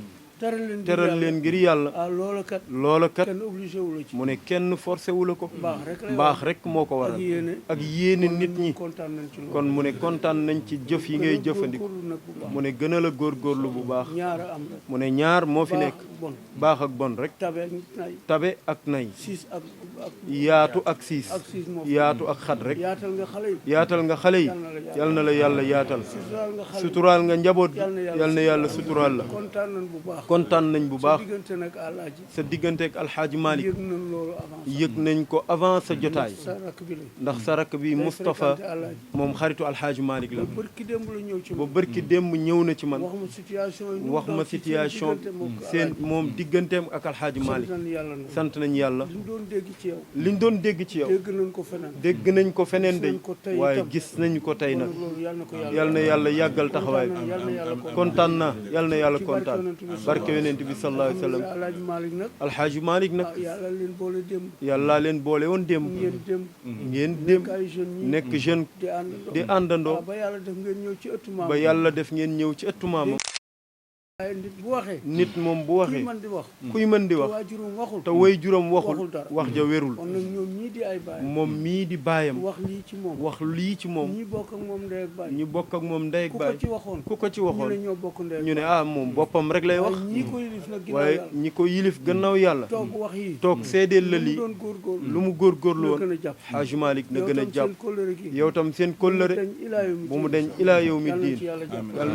teral leen ngir yàlla ah loola kat loola kat kenn obligé wu la ci mu ne kenn forcé wu la ko mbaax rek lay mbaax rek moo ko waral ak yéene ak yéene nit ñi kontaan nañ ci loolu kon mu ne kontaan nañ ci jëf yi ngay jëfandiku góorgóorlu nag bu baax mu ne gën a la góorgóorlu bu baax ñaara am rek mu ne ñaar moo fi baax nekk bon baax ak bon rek tabe nay tabe ak nay siis ak yaatu ak siis ak siis moo fi yaatu ak xat rek yaatal nga xale yi yaatal nga xale yi yal na la yàlla yaatal suturaal nga xale yi suturaal nga njaboot gi yal na yàlla yal na yàlla suturaal la kontaan nañ bu baax kontaan nañ bu baax diggante nag àlaaji sa diggante ak alxaaji Malick yëg nañ loolu avant yëg nañ ko avant sa jotaay sa rakk bi la ndax sa rakk bi Moustapha fréquenté àlaaji moom xaritu alxaaji Malick la bërki démb la ñëw ci ba bërki démb ñëw na ci man wax ma situation yi wax ma situation seen moom digganteem ak alxaaji Malick sant nañ yàlla na sant nañ yàlla li ñu doon dégg ci yow liñ doon dégg ci yow dégg nañ ko feneen dégg nañ ko feneen de nañ ko tey waaye itam. gis nañ ko tey nag loolu yàlla na ko yàlla yal na yàlla yàggal taxawaay bi yàlla na yàlla ko kontaan naa yal na yàlla ci kontaan barke barke yonent bi sallallahu alayhi wa sallam alaaji Malick nag alxaaji Malick nag yàlla leen boole démb yàlla leen boole woon démb ngeen démb ngeen démb ay jeunes ñi nekk jeune di àndandoo di àndandoo ba yàlla def ngeen ñëw ci ëttu maam ba yàlla def ngeen ñëw ci ëttu maamam waaye nit bu waxee. nit moom bu waxee. kuy mën di wax. kuy mën di wax. te waajuram waxul. te way juróom waxul. dara wax ja wérul. kon nag ñoom ñii di ay baayam. moom mii di baayam. wax lii ci moom. wax lii ci moom. ñi bokk ak moom ndey ak baay. ñu bokk ak moom ndey ak baay. ku ko ci waxoon. ku ko ci waxoon. ñu ne ñoo bokk ndey ak ñu ne ah moom boppam rek lay wax. ñi ko yilif nag ginnaaw waaye yàlla. ñi ko yilif gannaaw yàlla. toog wax yi. toog seedeel la lii. doon góorgóorlu. lu mu góorgóorlu woon. na gën a jàpp. Hajji Malick na gën a jàpp. yow tam seen kóllëre gi. yow tam seen kóllëre. bu mu deñ ilaa yow mi diin. yàlla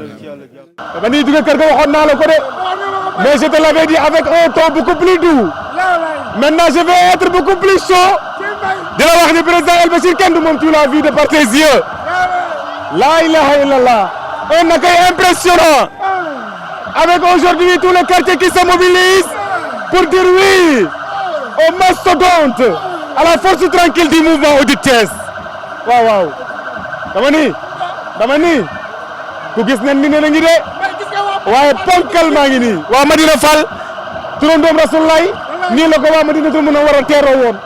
na ci yàlla jàpp. dama ni jóge kër ga waxoon naa la ko de mais je te l'avais dit avec un ton beaucoup plus doux maintenant je vais être beaucoup plus chaud di la wax ni président El Bachir kenn du moom tu l'as vu de par tes yeux la ilaha illallah un accueil impressionnant avec aujourd'hui tout le quartier qui se mobilise pour dire oui au mastodonte à la force tranquille du mouvement Audit Thiès waaw waaw dama ni ku gis nañ ni ne na ngi de waaye ponkal maa ngi nii waa Madina Fall turandoom Rasulullah nii la ko waa Madinatul Munawwara teeroo woon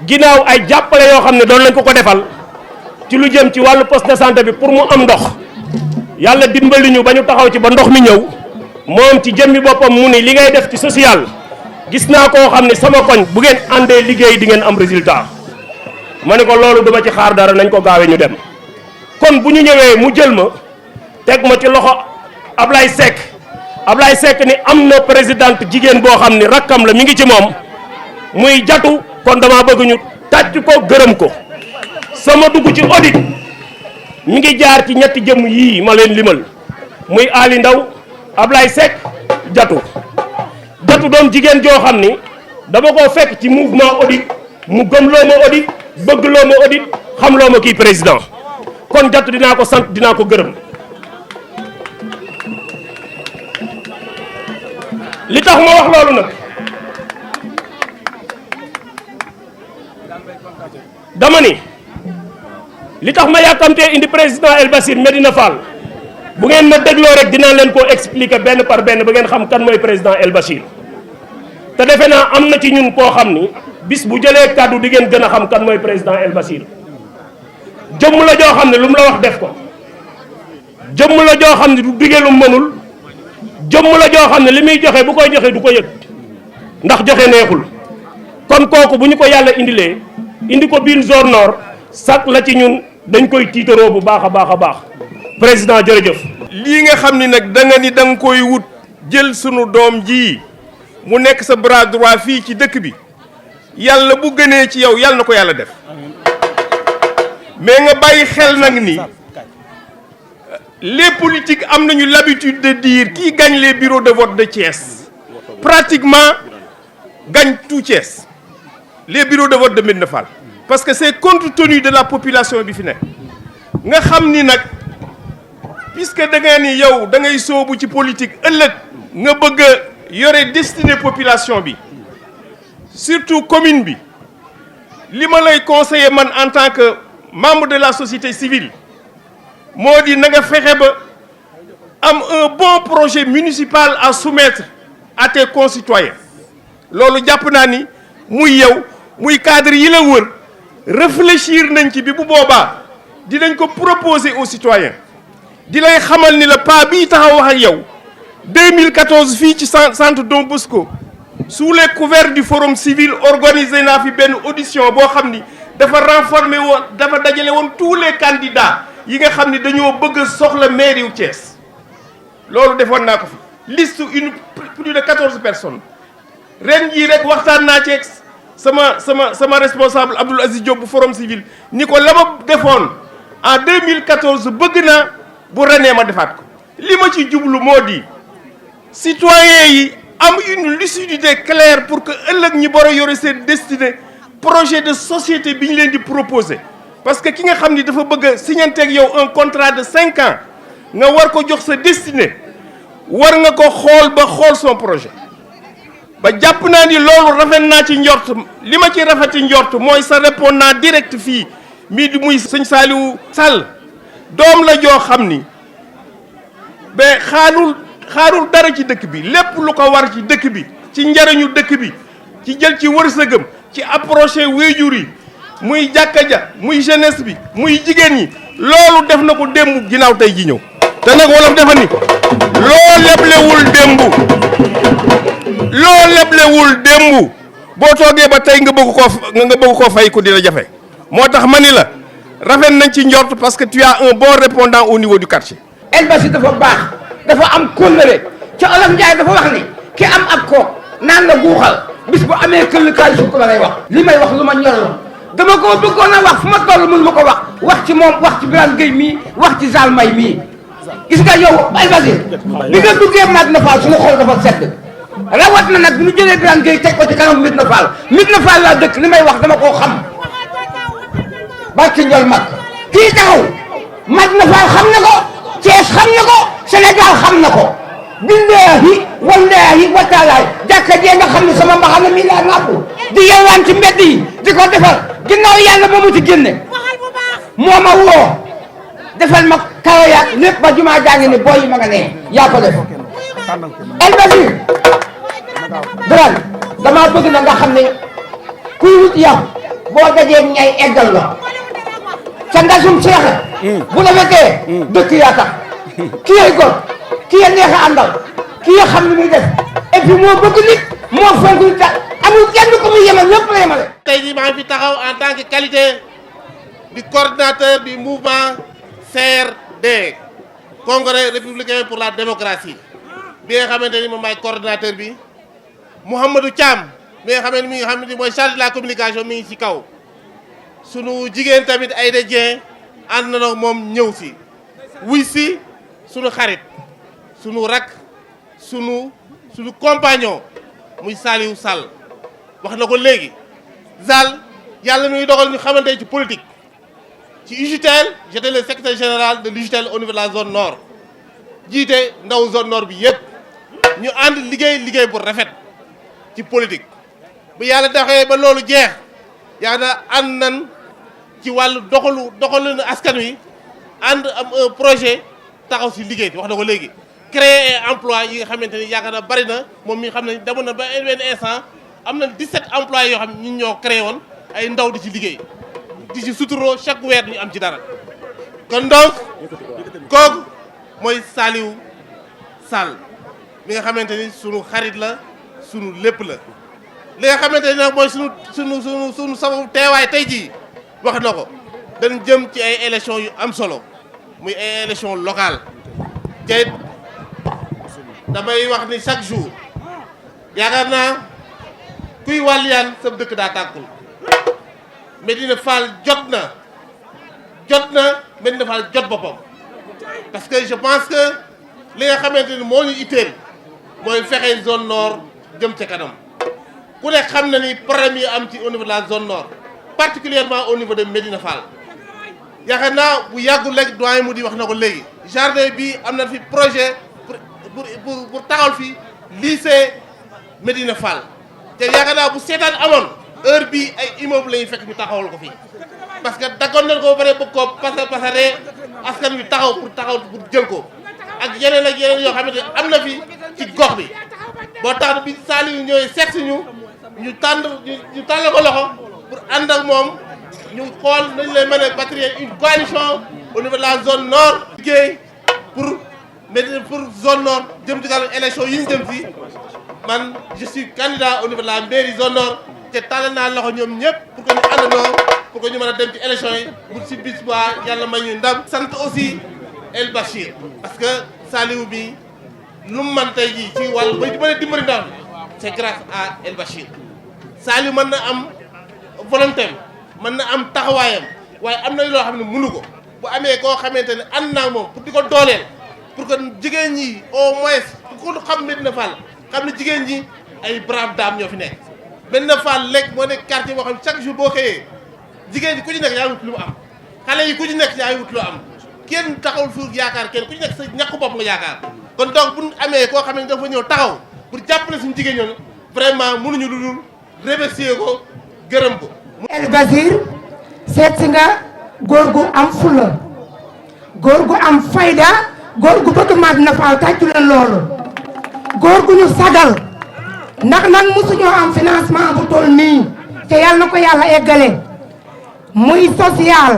ginnaaw ay jàppale yoo xam ne doon lañ ko defal ci lu jëm ci wàllu poste de santé bi pour mu am ndox yàlla dimbali ñu ba ñu taxaw ci ba ndox mi ñëw moom ci jëmmi boppam mu ni li ngay def ci social gis naa koo xam ne sama koñ bu ngeen àndee liggéey di ngeen am résultat ma ne ko loolu duma ci xaar dara nañ ko gaawee ñu dem kon bu ñu ñëwee mu jël ma teg ma ci loxo Ablaye Seck ni am na présidente jigéen boo xam ni rakkam la mi ngi ci moom muy jatu kon dama bëgg ñu tàcc ko gërëm ko sama dugg ci audit mi ngi jaar ci ñetti jëm yii ma leen limal muy Ali Ndaw Ablaye Seck jatu doon jigéen joo xam ni dama koo fekk ci mouvement audit mu gëmloo ma audit bëggloo ma audit xamloo ma kii président kon jatu dinaa ko sant dinaa ko gërëm li tax ma wax loolu nag dama ni li tax ma yàkkamtee indi président El Bachir Medina Fall bu ngeen ma dégloo rek dinaa leen koo expliquer benn par benn ba ngeen xam kan mooy président El Bachir te defe naa am na ci ñun koo xam ni bis bu jëlee kàddu di ngeen gën a xam kan mooy président El Bachir jëmm la joo xam ne lu mu la wax def ko jëmm la joo xam ne du diggee lu mënul jëmm la joo xam ne li muy joxe bu koy joxe du ko yëg ndax joxe neexul kon kooku bu ñu ko yàlla indilee indi ko biir zone nord sax la ci ñun dañ koy tiitaroo bu baax a baax a baax président jërëjëf. lii nga xam ni nag da nga ni da nga koy wut jël sunu doom ji mu nekk sa bras droit fii ci dëkk bi yàlla bu gënee ci yow yàlla na ko yàlla def mais nga bàyyi xel nag ni les politiques am nañu l'habitude de dire qui gagne les bureaux de vote de Thiès pratiquement gagne tout Thiès les bureaux de vote de Médina Fall parce que c'est compte tenu de la population bi fi nekk nga xam ni nag puisque da nga ni yow da ngay soobu ci politique ëllëg nga bëgg a yore destinée population bi surtout commune bi li ma lay conseiller man en tant que membre de la société civile moo di na nga fexe ba am un bon projet municipal à soumettre à tes concitoyens loolu jàpp naa ni muy yow muy cadre yi la wër réfléchir nañ ci bi bu boobaa dinañ ko proposer aux citoyens di lay xamal ni la pas bii taxaw wax ak yow 2014 fii ci centre Don Bosco sous les couverts du forum civil organisé naa fi benn audition boo xam ni dafa renformer woon dafa dajale woon tous les candidats yi nga xam ni dañoo bëgg a soxla mairie wu Thiès loolu defoon naa ko fi liste plus de 14 personnes ren jii rek waxtaan naa ci sama responsable Abdoul Aziz Diop bu forum civil ni ko la ma defoon en 2014 bëgg naa bu renee ma defaat ko li ma ci jublu moo di citoyens yi am une lucidité claire pour que ëllëg ñi boro yore seen destinée projet de société bi ñu leen di proposer parce que ki nga xam ni dafa bëgg a signanteeg yow un contrat de 5 ans nga war ko jox sa destinée war nga ko xool ba xool son projet ba jàpp naa ni loolu rafet naa ci njort li ma ci rafet ci njort mooy sa répondant direct fii mii di muy sëñ Saliou Sall doom la joo xam ni ba xaarul dara ci dëkk bi lépp lu ko war ci dëkk bi ci njariñu dëkk bi ci jël ci wërsëgam ci approché waajur yi muy jàkka ja muy jeunesse bi muy jigéen ñi loolu def na ko démb ginnaaw tey ji ñëw te nag wolof dafa ni loo leblewul démb boo toogee ba tey nga bëgg koo fay ko dina jafe moo tax ma ni la rafet nañ ci njort parce que tu as un bon répondant au niveau du quartier. El Bachir dafa baax dafa am kóllëre ca Olof Njaay dafa wax ni ki am ak kook naan la guuxal bis bu amee këllkaay sukk la lay wax li may wax lu ma ñor la dama ko bëggoon a wax fu ma toll mënu ma ko wax ci moom wax ci Birane Gueye mii wax ci Zal Mbaye mii gis nga yow El Bachir bi nga duggee Médina Fall suñu xol dafa sedd rawat na nag bi ñu jëlee Birane Gueye teg ko ci kanam Médina Fall laa dëkk li may wax dama koo xam barki njol mag kii taxaw Médina Fall xam na ko Thiès xam na ko Sénégal xam na ko billahi wallahi wa taala jàkka jee nga xam ne sama mbaxana mi laa nàpp di yelwaan ci mbedd yi di ko defar ginnaaw yàlla moomu ci génne moo ma woo defal ma karoyaat lépp ba jumaa jàngi ne booy yi ma nga ne yaa ko def El Bachir Birane damaa bëgg na nga xam ne kuy wut yow boo dajee ñay eggal la ca ndasum seexe bu la fekkee dëkk yaa tax kii ay góor kii a neex a àndal kii a xam li muy def et puis moo bëgg nit moo fonk nit amul kenn ko muy yemal lépp la yemale. tey jii maa ngi fi taxaw en tant que qualité du coordinateur du mouvement CRD Congrès républicain pour la démocratie bi nga xamante ni moom maay coordinateur bi Mouhamadou Thiam bi nga xamante ni xam ne mooy chargé de la communication mi ngi ci kaw sunu jigéen tamit Aïda Dieng ànd na moom ñëw si wuy si sunu xarit sunu rak sunu compagnon muy Saliou Sall wax na ko léegi Zal yàlla mi ngi dogal ñu xamante ci politique ci UJTL j'étais le secrétaire général de l'UJTL au niveau de la zone nord jiite ndaw zone nord bi yëpp ñu ànd liggéey bu rafet ci politique bu yàlla doxee ba loolu jeex yaa na ànd nan ci wàllu doxalu askan wi ànd am un projet taxaw si liggéey wax na ko léegi créer un emploi yi nga xamante ni yaakaar na bari na moom mi nga xam ne demoon na ba benn instant am na 17 emplois yoo xam ne ñun ñoo créé woon ay ndaw di ci liggéey di ci suturoo chaque weer ñu am ci dara kon donc kooku mooy Saliou Sall mi nga xamante ni sunu xarit la sunu lépp la li nga xamante ni nag mooy sunu sababu teewaay tey jii wax na ko dañ jëm ci ay élections yu am solo muy ay élections locales te damay wax ni chaque jour yaakaar naa kuy wàlliyaan sa dëkk daa tàkkul Médina Fall jot na Médina Fall jot boppam parce que je pense que li nga xamante ni moo ñu itteel mooy fexe zone nord jëm ca kanam ku nekk xam na ni problème yi am ci au niveau de la zone nord particulièrement au niveau de Médina Fall yaakaar naa bu yàggul rek doyen mu di wax na ko léegi jardin bi am na fi projet pour taxawal fi lycée Médina Fall te yaakaar naa bu seetaan amoon heure bi ay immeuble la ñuy fekk ñu taxawal ko fii parce que daggoon nañ ko ba pare bëgg koo pasaree askan wi taxaw pour jël ko ak yeneen yoo xamante ne am na fi ci gox bi boo tax bi Saliou ñëwee seet si ñu tànn ko loxo pour ànd ak moom ñu xool nañu lay mën a bâtir une coalition au niveau de la zone nord liggéey pour zone nord jëm ci kanam élection yi ñu jëm si man je suis candidat au niveau de la mairie zone nord te tàllal naa loxo ñoom ñëpp pour que ñu àndandoo pour que ñu mën a dem ci élection yi bu si bis ba yàlla may ñu ndam. sant aussi El Bachir parce que Saliou bi lu mu mën tey jii ci wàllu ba mën a dimbali ndaw c'est grâce à El Bachir Saliou mën na am volonté mën na am taxawaayam waaye am na loo xam ne mënu ko bu amee koo xamante ne ànd naa moom pour di ko dooleel pour que jigéen ñi au moins ku xam Médina Fall xam ne jigéen ñi ay brave dame ñoo fi nekk. Médina Fall lekk moo nekk quartier boo xam ne chaque jour boo xëyee jigéen ñi ku ci nekk yaa ngi wut lu mu am xale yi ku ci nekk yaa ngi wut lu am kenn taxawul fu yaakaar kenn ku ci nekk sa ñàkk bopp nga yaakaar kon donc bu ñu amee koo xam ne dafa ñëw taxaw pour jàppale suñu jigéen ñoonu vraiment mënuñu lu dul remercier ko gërëm ko. El Bachir seet si nga góor gu am fula góor gu am fayda góor gu bëgg Médina Fall tàccu leen loolu góor gu ñu sagal ndax nag mosuñoo am financement bu toll nii te yàlla na ko yàlla eggale muy social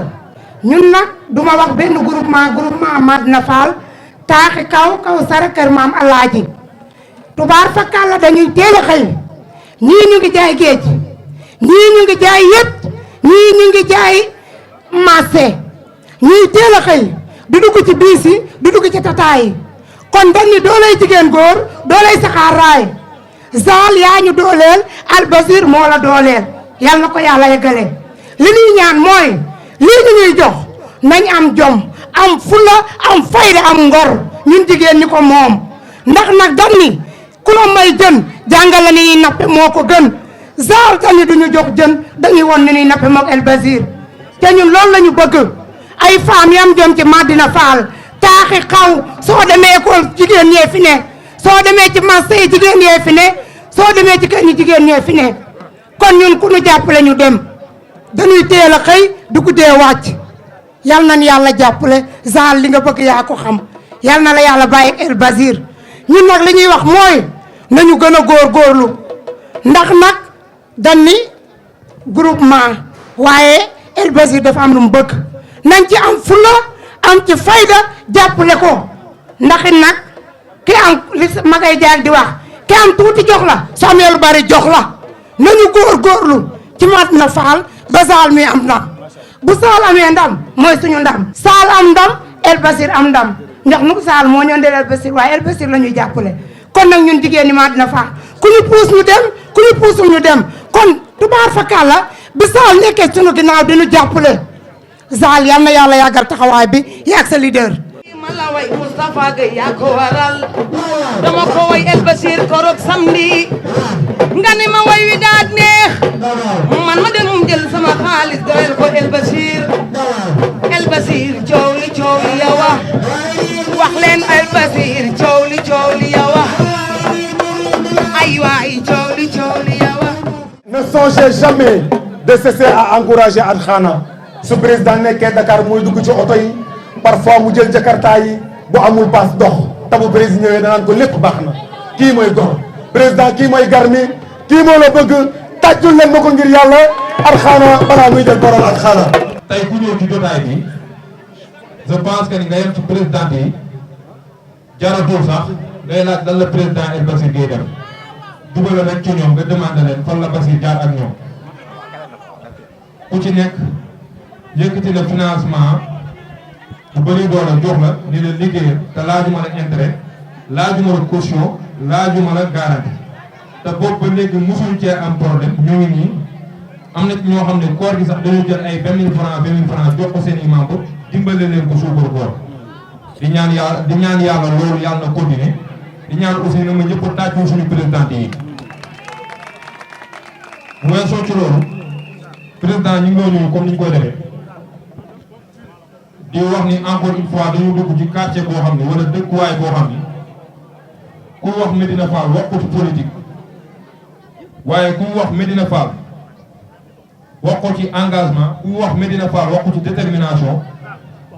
ñun nag duma wax benn groupement Madina Fall taaxi kaw sara kër maam Alaaji tubaar fakkaal la dañuy teel a xëy ñii ñu ngi jaay géej ñii ñu ngi jaay yët ñii ñu ngi jaay marché ñii teel a xëy di dugg ci biis yi di dugg ci tataay yi kon dañ ni doolay jigéen góor doolay saxaar raay Zal yaa ñu dooleel Albasir moo la dooleel yal na ko yàlla yeggale li ñuy ñaan mooy lii ñu ñuy jox nañ am jom am fula am fayda am ngor ñun jigéen ñi ko moom ndax nag dañ ni ku la may jën jàngal la ni ñuy nappe moo ko gën Zal tamit duñu jox jën dañuy won ni ñuy nappe mook Albasir te ñun loolu la ñu bëgg ay femmes yam jom ci Madina Fall taaxi xaw soo demee école jigéen ñee fi ne soo demee ci marché yi jigéen ñee fi ne soo demee ci kër ñi jigéen ñee fi ne kon ñun ku ñu jàppale ñu dem dañuy teel a xëy du guddee wàcc yal nañ yàlla jàppale Zal li nga bëgg yaa ko xam yal na la yàlla bàyyi Albasir ñun nag li ñuy wax mooy nañu gën a góorgóorlu ndax nag dañ ni groupement waaye Albasir dafa am lu mu bëgg nañ ci am fulla am ci fayda jàppale ko ndax it nag ki am li magay jaag di wax ki am tuuti jox la su amee lu bari jox la nañu góorgóorlu ci Madina Fall ba Zal mi am ndam bu Zal amee ndam mooy suñu ndam Zal am ndam Albasir am ndam ndax nu Zal moo ñoo ndeel Albasir waaye Albasir la ñuy jàppale kon nag ñun jigéen ñi Madina Fall ku ñu puus ñu dem ku ñu puusul ñu dem kon tubaar fakkaat la bi Zal nekkee suñu ginnaaw di ñu jàppale Zal yal na yàlla yàggal taxawaay bi yaag sa leader. mala way Moustapha Gueye yaa ko waral dama ko way Albasir korok samedi nga ne ma way wi daat neex man ma dem jël sama xaalis doyal ko Albasir coow li yawa wax leen Albasir coow li yawa ay waay coow li yawa. Ne songez jamais de cesser à encourager An Khana su président nekkee Dakar mooy dugg ci oto yi parfois mu jël jakarta yi bu amul paas dox te bu président ñëwee danaan ko lépp baax na kii mooy gor président kii mooy garmi kii moo la bëgg tàccul leen ma ko ngir yàlla An Khana balaa muy jël borom An Khana. tey ku ñëw ci jotaay bi je pense que ni nga yem ci président yi jaratul sax ngay laaj lan la président Albasir Gueye def dugal rek ci ñoom nga demandé leen fan la Basir jaar ak ñoom ku ci nekk yëkkati la financement bu bëri doole jox la ni la liggéeyal te laajuma la intérêt laajuma la caution laajuma la garantie te boobu ba léegi mosuñu cee am problème ñu ngi nii am na ñoo xam ne koor gi sax dañu jël ay 20 000 francs jox ko seen i membres dimbale leen ko suukaru koor di ñaan yàlla loolu yàlla na continuer di ñaan aussi na ma ñëpp tàccu suñu président yi bu weesoo ci loolu président ñu ngi doon ñëw comme ni ñu koy defee di wax ni encore une fois dañu dugg ci quartier boo xam ne wala dëkkuwaay boo xam ni ku wax Medina Fall wax ko ci politique waaye ku wax Medina Fall wax ko ci engagement ku wax Medina Fall wax ko ci détermination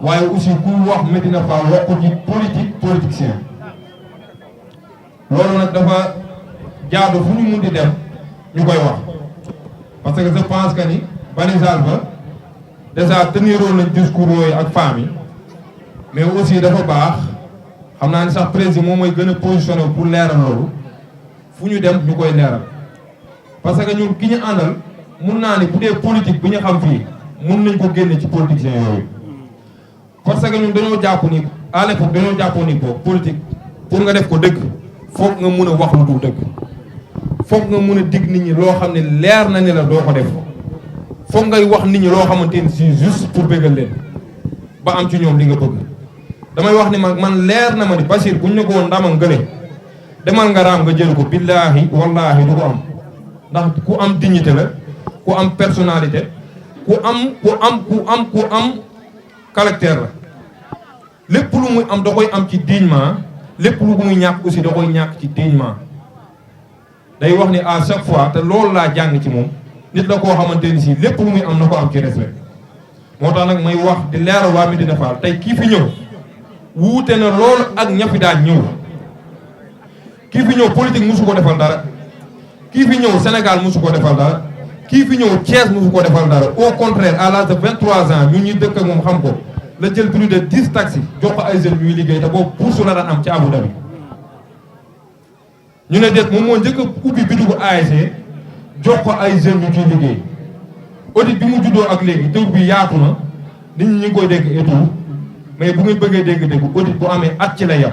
waaye aussi ku wax Medina Fall wax ko ci politicien loolu nag dafa jaadu fu ñu mun di dem ñu koy wax parce que je pense que ni banisage ba déjà teniroon nañ discours yooyu ak femmes yi mais aussi dafa baax xam naa ni sax président moom mooy gën a positionné pour leeral loolu fu ñu dem ñu koy leeral parce que ñun ki ñu àndal mun naa ni bu dee politique bi ñu xam fii mun nañ ko génne ci politiciens yooyu parce que ñun dañoo jàpp ni à l'époque dañoo jàppoon ni boobu politique pour nga def ko dëgg foog nga mun a wax lu dul dëgg foog nga mun a dig nit ñi loo xam ne leer na ne la doo ko def foog ngay wax nit ñi loo xamante ni si juste pour bëggal leen ba am ci ñoom li nga bëgg damay wax ni man leer na ma ni Basir buñ ne ko woon ndama ngële demal nga raam nga jël ko billaahi wallaahi du ko am ndax ku am dignité la ku am personnalité ku am caractère la lépp lu muy am da koy am ci dignement lépp lu muy ñàkk aussi da koy ñàkk ci dignement day wax ni à chaque fois te loolu laa jàng ci moom nit la koo xamante ni si lépp lu muy am na ko am ci respect moo tax nag may wax di leeral waa Medina Fall tey kii fi ñëw wuute na loolu ak ña fi daan ñëw kii fi ñëw politique musu ko defal dara kii fi ñëw Sénégal mosu ko defal dara kii fi ñëw Thiès mosu ko defal dara au contraire à l'âge de 23 ans ñun ñuy dëkk ak moom xam ko la jël plus de 10 taxis jox ko ay jeunes ñuy liggéey te boobu bourse la daan am ci Abu Dhabi ñu ne déet moom moo njëkk a ubbi bitigu ASC jox ko ay jeunes ñu ciy liggéey audit bi mu juddoo ak léegi tëw bi yaatu na nit ñi ñu ngi koy dégg et tout mais bu ngeen bëggee dégg-dégg audit bu amee at ci la yem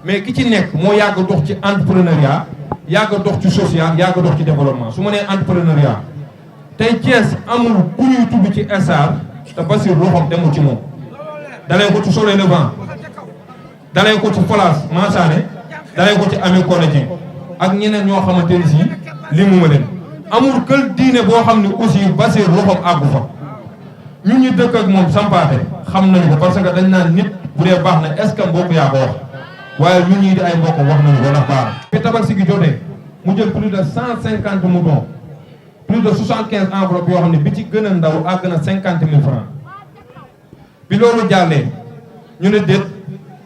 mais ki ci nekk moo yàgg dox ci entrepreneuriat yàgg dox ci social yàgg dox ci développement su ma nee entrepreneuriat tey Thiès amul ku ñuy tudd ci SR te Basir loxoom demul ci moom dalee ko ci Soleil Levant dalee ko ci Folaas Mansane dalee ko ci Ami Collège ak ñeneen ñoo xamante ni si li mu ma leen amul kël diine boo xam ne aussi Basir loxoom àggu fa ñun ñu dëkk ak moom sampaate xam nañu ko parce que dañ naan nit bu dee baax na est-ce que mbokk yaa ko wax waaye ñun ñii di ay mbokk wax nañu ko ndax baax fi tabaski gi jotee mu jël plus de 150 moutons plus de 75 enveloppes yoo xam ne bi ci gën a ndaw àgg na 50 000 francs bi loolu jàllee ñu ne déet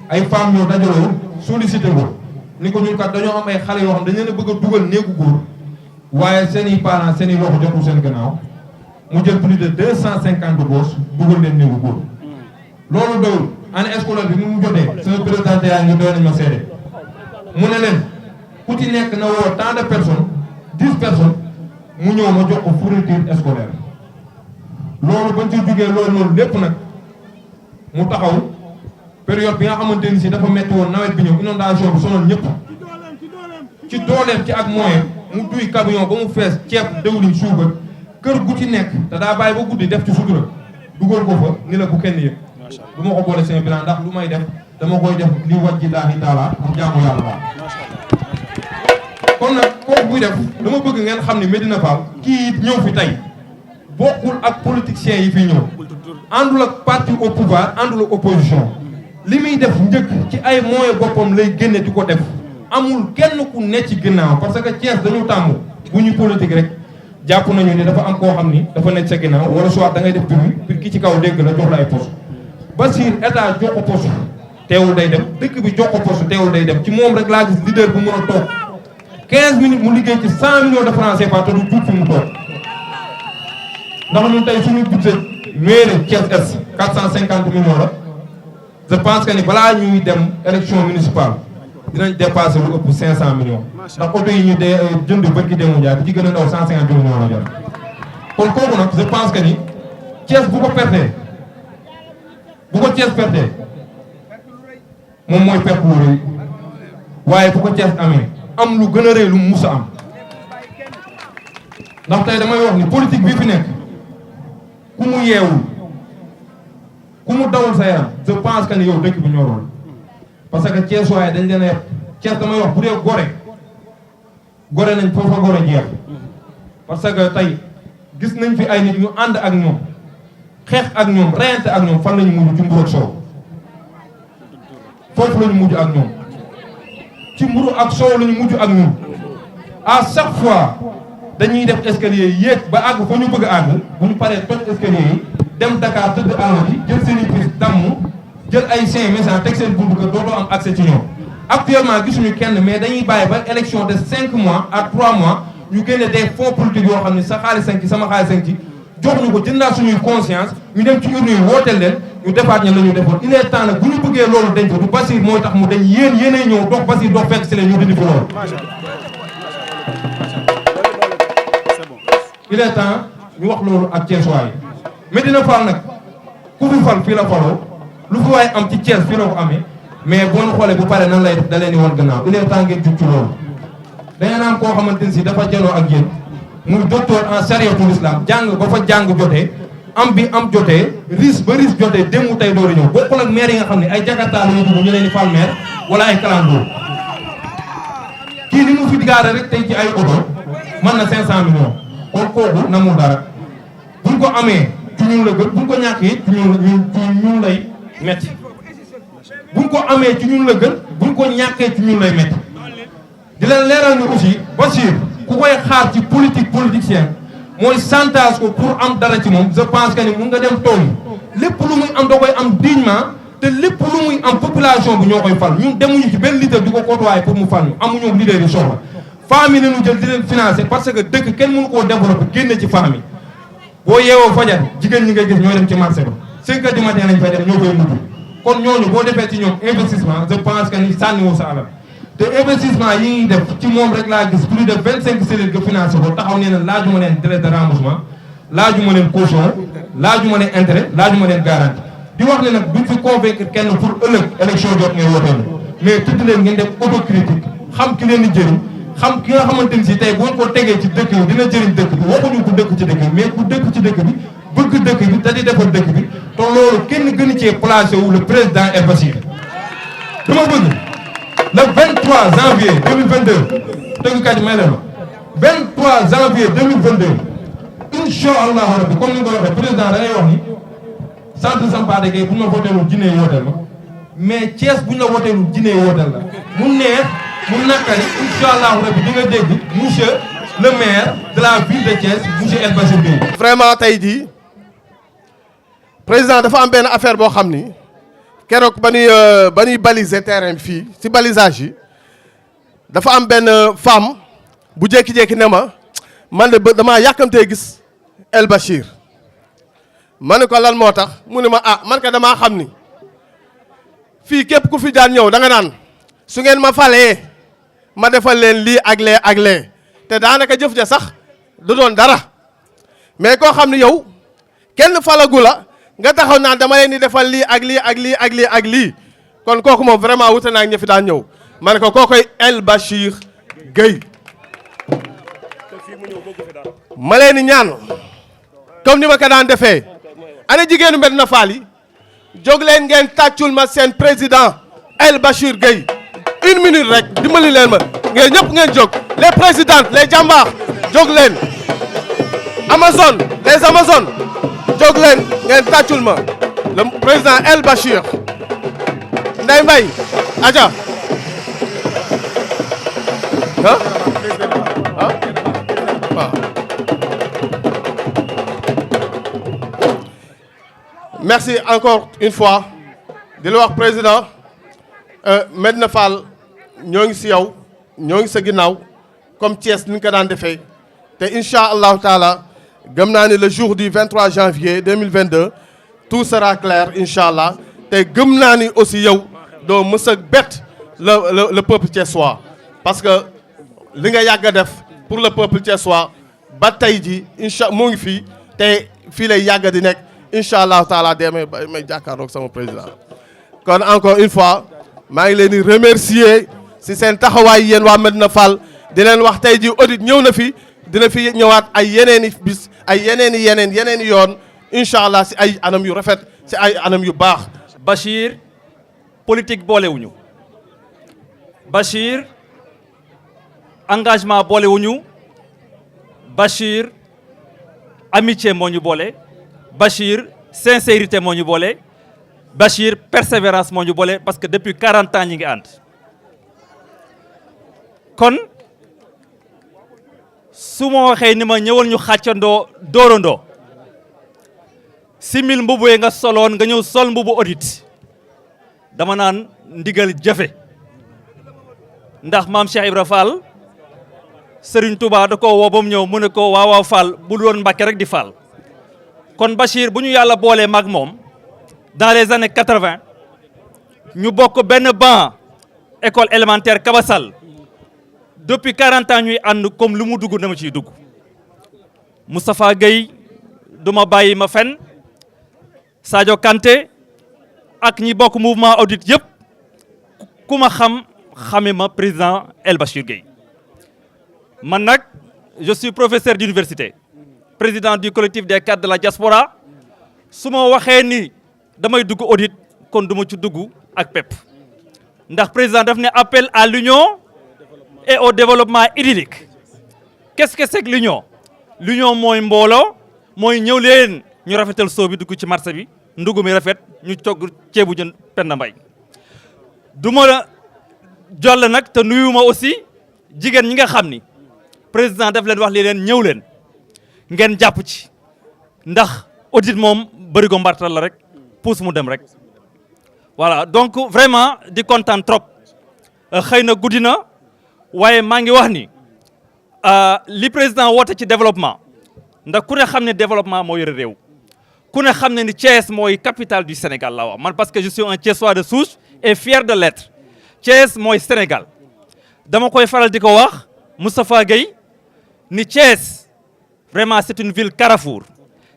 ay femmes ñoo dajaloo sollicité ko ni ko ñun kat dañoo am ay xale yoo xam dañ leen a bëgg a dugal néegu góor waaye seen i parents seen i loxo jotul seen gannaaw mu jël plus de 250 bourses dugal leen néegu góor loolu doyul année scolaire bi mu jotee sama président yaa ngi doy nañ ma seede mu ne leen ku ci nekk na woo tant de personnes 10 personnes mu ñëw ma jox ko fourniture scolaire loolu bañ ci jugee loolu noonu lépp nag mu taxaw période bi nga xamante ni si dafa metti woon nawet bi ñëw inondation bi sonal ñëpp ci dooleem ci ak moyen mu duy camion ba mu fees ceeb dëwlin suukar kër gu ci nekk te daa bàyyi ba guddi def ci sutura dugal ko fa ni la bu kenn yëg du ma ko boole seen bilan ndax lu may def dama koy def li wàjji laahi taala pour jaamu yàlla baax kon nag kooku buy def dama bëgg ngeen xam ne Médina Fall kii it ñëw fi tey bokkul ak politiciens yi fi ñëw àndul ak parti au pouvoir àndul ak opposition li muy def njëkk ci ay moyens boppam lay génne di ko def amul kenn ku ne ci ginnaaw parce que Thiès dañu tàmm bu ñu politique rek jàpp nañu ni dafa am koo xam ni dafa nekk sa ginnaaw wala soit da ngay def bi ki ci kaw dégg la jox la ay poste Basir état jox ko poste teewul day dem dëkk bi jox ko poste teewul day dem ci moom rek laa gis leader bu mën a toog 15 minutes mu liggéey ci 100 millions de francs CFA te du jut fi mu toog ndax ñun tey suñu budget mairie Thiès Est 450 millions la je pense que ni balaa ñuy dem élection municipale dinañ dépasser lu ëpp 500 millions ndax oto yi ñu dee jënd bërki dému jaay bi ci gën a ndaw 150 millions la jar kon kooku nag je pense que ni Thiès bu ko pertee moom mooy perte lu rëy waaye bu ko Thiès amee am lu gën a rëy lu mu mus a am ndax tey damay wax ni politique bii fi nekk ku mu yeewul ku mu dawul sa yaram je pense que ni yow dëkk bi ñorul parce que Thiès waaye dañ leen a yeb Thiès damay wax bu dee gore nañ foofa gore jeex parce que tey gis nañ fi ay nit ñu ànd ak ñoom xeex ak ñoom reyante ak ñoom fan lañu mujj ci mburu ak soow foofu lañu mujj ak ñoom ci mburu ak soow lañu mujj ak ñoom à chaque fois dañuy def escalier yi yéeg ba àgg fa ñu bëgg a àgg bu ñu paree toj escalier yi dem Dakar tëdd àll bi jël seen i prise damm jël ay 5 message teg seen buntu kër dootoo am accès ci ñoom actuellement gisuñu kenn mais dañuy bàyyi ba élection de 5 mois à 3 mois ñu génne des fonds politiques yoo xam ne sa xaalis ci sama xaalis ci jox ñu ko jëndaat suñuy conscience ñu dem ci urne yi wooteel leen ñu defaat ña la ñu defoon il est temps nag bu ñu bëggee loolu dañ ko du Basir mooy tax mu dañ yéenay ñëw dox Basir dox fekk si leen ñu dindi fi loolu il est temps ñu wax loolu ak Thiès waay Médina Fall nag ku fi fal fii la faloo lu fi waaye am ci Thiès fii la ko amee mais boo ñu xoolee bu pare nan lay def da leen di wan gannaaw il est temps ngeen jug ci loolu da ngeen am koo xamante ni si dafa janoo ak yéen muy docteur en chariatul islam jàng ba fa jàng jotee am bi am jotee risque ba risque jotee démb tey door a ñëw bokkul ak maire yi nga xam ne ay jakarta la ñu dugg ñu leen di fal maire wala ay kalandoo kii li mu fi digaare rek tey ci ay oto mën na 500 millions kon kooku namul dara buñ ko amee ci ñun la gën buñ ko ñàkkee ci ñun lay metti buñ ko amee ci ñun la gën buñ ko ñàkkee ci ñun lay metti di leen leeral ni aussi Basir ku koy xaar ci politicien mooy chantage ko pour am dara ci moom je pense que ni mun nga dem tool yi lépp lu muy am da koy am dignement te lépp lu muy am population bi ñoo koy fal ñun demuñu ci benn leader di ko côtoyer pour mu fal ñu amuñu leader yi soxla femmes yi nañu jël di leen financer parce que dëkk kenn mënu koo développer génne ci femmes yi boo yeewoo fajar jigéen ñi ngay gis ñooy dem ci marché ba 5 heures du matin lañ fay def ñoo koy mujj kon ñooñu boo defee ci ñoom investissement je pense que ni sànniwoo sa alal te investissement yi ñuy def ci moom rek laa gis plus de 25 cellules nga financé ko taxaw nee na laajuma leen délai de remboursement laajuma leen caution laajuma leen intérêt laajuma leen garantie di wax ne nag duñ fi convaincre kenn pour ëllëg élection jot ngeen woteel mais tudd leen ngeen def autocritique xam ki leen di jëriñ xam ki nga xamante ni si tey boo ko tegee ci dëkk bi dina jëriñ dëkk bi waxuñu ku dëkk ci dëkk bi mais ku dëkk ci dëkk bi bëgg dëkk bi te di defar dëkk bi te loolu kenn gën cee placé wu le président El Bachir dama bëgg le 23 janvier 2022 tëggkat yi may leen ma 23 janvier 2022 incha allahu rabbi comme ni nga ko waxee président da ngay wax ni centre Sampaate Gueye bu ñu la woteelul jinne yi wooteel ma mais Thiès bu ñu la woteelul jinne yi wooteel la mu neex mu nakkari incha allahu rabbi di nga dégg monsieur le maire de la ville de Thiès monsieur El Bachir Gueye. vraiment tey jii président dafa am benn affaire boo xam ni keroog ba ñuy baliser terrain bi fii ci balisage yi dafa am benn femme bu jékki-jékki ne ma man de damaa yàkkamtee gis El Bachir ma ne ko lan moo tax mu ne ma ah man ka damaa xam ni fii képp ku fi daan ñëw da nga naan su ngeen ma falee ma defal leen lii ak lee ak lee te daanaka jëf ja sax du doon dara mais koo xam ne yow kenn falagu la nga taxaw naan dama leen di defal lii ak lii ak lii ak lii ak lii kon kooku moom vraiment wute naa ak ñi fi daan ñëw ma ne ko kookoy El Bachir Gueye ma leen di ñaan comme ni ma ko daan defee ana jigéenu Médina Fall yi jóg leen ngeen tàccul ma seen président El Bachir Gueye 1 minute rek dimbali leen ma ngeen ñëpp ngeen jóg les présidentes les jàmbaar jóg leen Amazone les Amazones jóg leen ngeen tàccul ma le président El Bachir Ndeye Mbaye aja ah ah waaw merci encore une fois di la wax président Médina Fall ñoo ngi si yow ñoo ngi sa ginnaaw comme Thiès ni ñu ko daan defee te incha allahu taala gëm naa ne le jour du 23 janvier 2022 tout sera clair incha allah te gëm naa ni aussi yow doo mës a bett le peuple thiessois parce que li nga yàgg a def pour le peuple thiessois ba tey ji incha moo ngi fii te fii lay yàgg di nekk incha allahu taala dee may jàkkaarloog sama président kon encore une fois maa ngi leen di remercier si seen taxawaay yéen waa Médina Fall di leen wax tey ji audit ñëw na fi dina fi ñëwaat ay yeneeni bis ay yeneeni yoon incha allah si ay anam yu rafet si ay anam yu baax. Bachir politique boolewuñu Bachir engagement boolewuñu Bachir amitié moo ñu boole Bachir sincérité moo ñu boole Bachir persévérance moo ñu boole parce que depuis 40 ans ñi ngi ànd kon su ma waxee ni ma ñëwal ñu xàccandoo dóorandoo simil mbubu yi nga soloon nga ñëw sol mbubu audit dama naan ndigal jafe ndax maam Cheikh Ibra Fall Serigne Touba da ko woo ba mu ñëw mu ne ko waaw Fall bu doon Mbàkke rek di Fall kon Bachir bu ñu yàlla boolee mag moom dans les années 80 ñu bokk benn banc école élémentaire Kabasal depuis 40 ans ñuy ànd comme lu mu dugg dama ciy dugg Moustapha Gueye du ma bàyyi ma fen Sadio Kanté ak ñi bokk mouvement audit yëpp ku ma xame ma président El Bachir Gueye man nag je suis professeur d'université président du collectif des cadres de la diaspora su ma waxee ni damay dugg audit kon du ma ci dugg ak PEP ndax président daf ne appel à l'union et au développement idyllique qu'est-ce que c'est que l'union mooy mbooloo mooy ñëw leen ñu rafetal soo bi dugg ci marché bi ndugg mi rafet ñu togg ceebu jën Penda Mbay du ma jolle nag te nuyuma aussi jigéen ñi nga xam ni président daf leen wax li leen ñëw leen ngeen jàpp ci ndax audit moom bërigo mbartal la rek puus mu dem rek voilà donc vraiment di kontaan trop xëy na guddi na waaye maa ngi wax ni li président woote ci développement ndax ku ne xam ne développement moo yore réew ku ne xam ne ni Thiès mooy capitale du Sénégal la wax man parce que je suis un Thiessois de souche et fier de l'être Thiès mooy Sénégal dama koy faral di ko wax Moustapha Gueye ni Thiès vraiment c'est une ville carrefour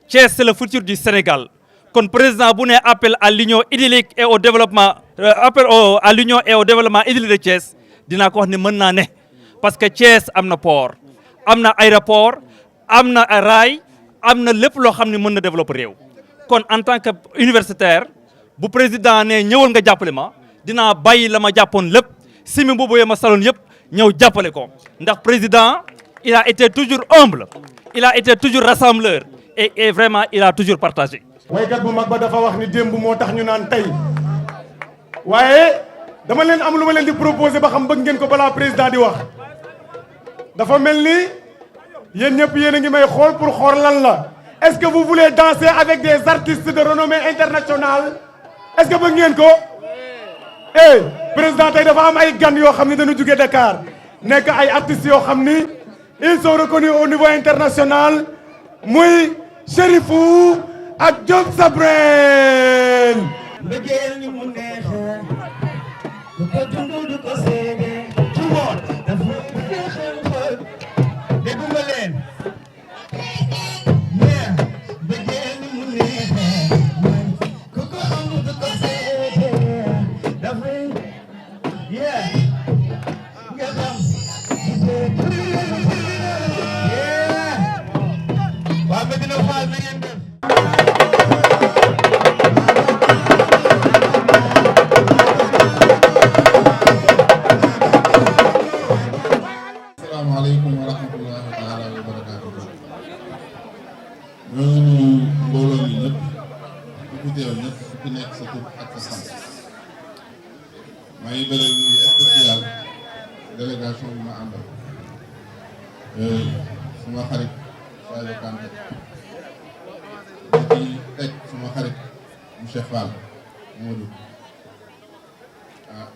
Thiès c'est le futur du Sénégal kon président bu ne appel à l'union idyllique et au développement à l'union et au développement idyllique de Thiès dinaa ko wax ne mën naa ne parce que Thiès am na port am na aéroport am na rail am na lépp loo xam ne mën na développer réew kon en tant que universitaire bu président ne ñëwal nga jàppale ma dinaa bàyyi la ma jàppoon lépp simi boobu ma saloon yëpp ñëw jàppale ko ndax président il a été toujours humble il a été toujours rassembleur et vraiment il a toujours partagé. waykat bu mag ba dafa wax ni démb moo tax ñu naan tey waaye dama leen am lu ma leen di proposer ba xam bëgg ngeen ko balaa président di wax dafa mel ni yéen ñëpp yéen a ngi may xool pour xool lan la est-ce que vous voulez danser avec des artistes de renommée internationale est-ce que bëgg ngeen ko président tey dafa am ay gan yoo xam ne dañu jóge Dakar nekk ay artistes yoo xam ni ils sont reconnus au niveau international muy Chérifou ak Diop Sabren. bëggeel ni mu neex du ko dund du ko seede ci woon dafa neexal xol dégguma leen bëggeel ni mu neex ku ko am du ko seede dafa nga xam waa Medina Fall na ngeen def asalaamaaleykum wa rahmatullahi taala wa barakaatuhu ñoo ngi nuyu mbooloo mi ñëpp ku fi teew ñëpp ku fi nekk sa tur ak sa sant maa ngi bëri nuyu spécial délégation bi ma àndal suma xarit Sadio Kanté di ci teg suma xarit monsieur Fall Modou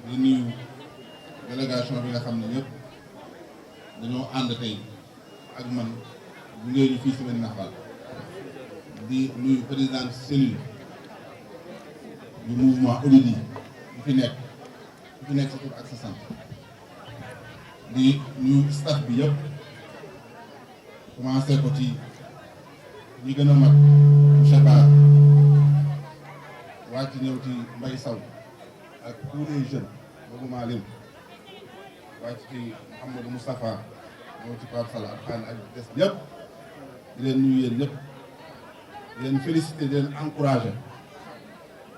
di nuyu délégation bi nga xam ne ñëpp dañoo ànd tey ak man bu ngeen ñu fii si Médina Fall di nuyu président cellule du mouvement Olidi bu fi nekk sa tur ak sa sant di nuyu staff bi yëpp commencé ko ci ñi gën a mag monsieur Ba wàcc ñëw ci Mbaye Sow ak tous les jeunes bëgguma lim wàcc ci Amadou Moustapha ñëw ci Pape Salah ak xaan ak des ñëpp di leen nuyu yéen ñëpp di leen félicité di leen encouragé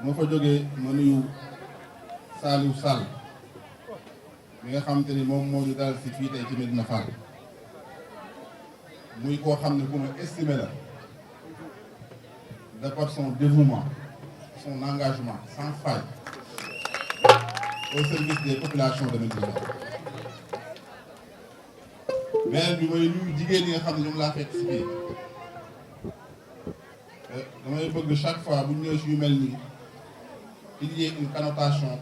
moo fa jógee ma nuyu Saliou Sall mi nga xamante ni moom moo ñu dal si fii tey ci Médina Fall muy koo xam ne ku ma estimé la de par son dévouement son engagement sans faille au service des populations de Médina Fall mais bi mooy nuyu jigéen ñi nga xam ne ñoom laa fekk si biir damay bëgg chaque fois bu ñu ñëwee si yu mel nii il y ait une connotation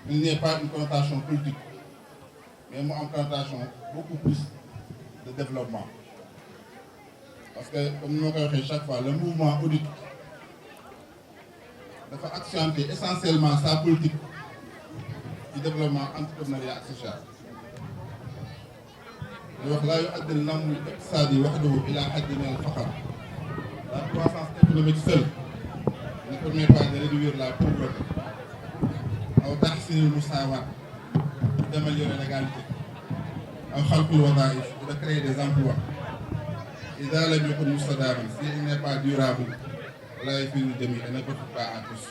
il n'y ait pas une connotation politique mais mu am connotation beaucoup plus de développement parce que comme ni ma koy waxee chaque fois le mouvement audit dafa accentuer essentiellement sa politique ci développement entrepreneuriat ak social di wax laa yu'addi an-namu al-iqtisadi wahdahu ila haddin min al-faqr la croissance économique seule ne permet pas de réduire la pauvreté aw tahsin al-musawat d'améliorer l'égalité aw khalq al-wada'if ou de créer des emplois idha lam yakun mustadaman si il n'est pas durable la yafiru jami et ne profite pas à tous.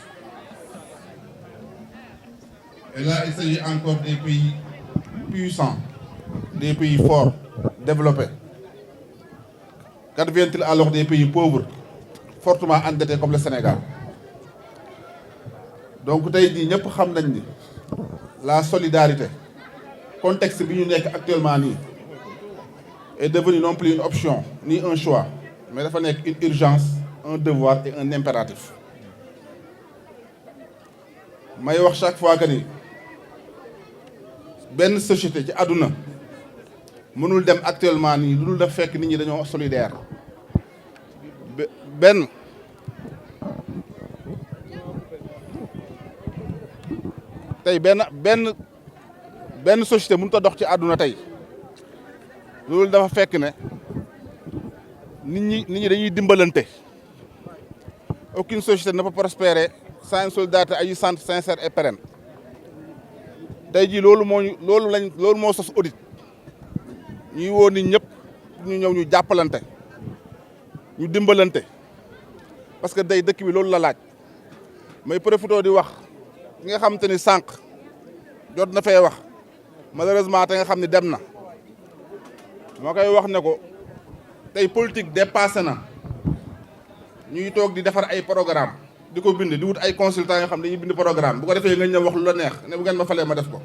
Et là il s'agit encore des pays puissants, des pays forts, développés. Qu'advient-il alors des pays pauvres, fortement endettés comme le Sénégal? Donc tey jii ñëpp xam nañ ni la solidarité contexte bi ñu nekk actuellement nii est devenu non plus une option ni un choix mais dafa nekk une urgence, un devoir et un impératif. may wax chaque fois que ni benn société ci àdduna mënul dem actuellement nii lu dul daf fekk nit ñi dañoo solidaire benn tey benn société mënut a dox ci àdduna tey loolu dafa fekk ne nit ñi dañuy dimbalante. Aucune société ne peut prospérer sans une solidarité agissante, sincère et pérenne. tey jii loolu moo sos audit ñuy woo nit ñëpp ñu ñëw ñu jàppalante ñu dimbalante parce que day dëkk bi loolu la laaj may profité di wax ki nga xam te ni sànq jot na fee wax malheureusement te nga xam ni dem na moo koy wax ne ko tey politique dépassé na ñuy toog di defar ay programme di ko bind di wut ay consultants yoo xam dañuy bind programme bu ko defee nga ñëw wax lu la neex ne bu ngeen ma falee ma def ko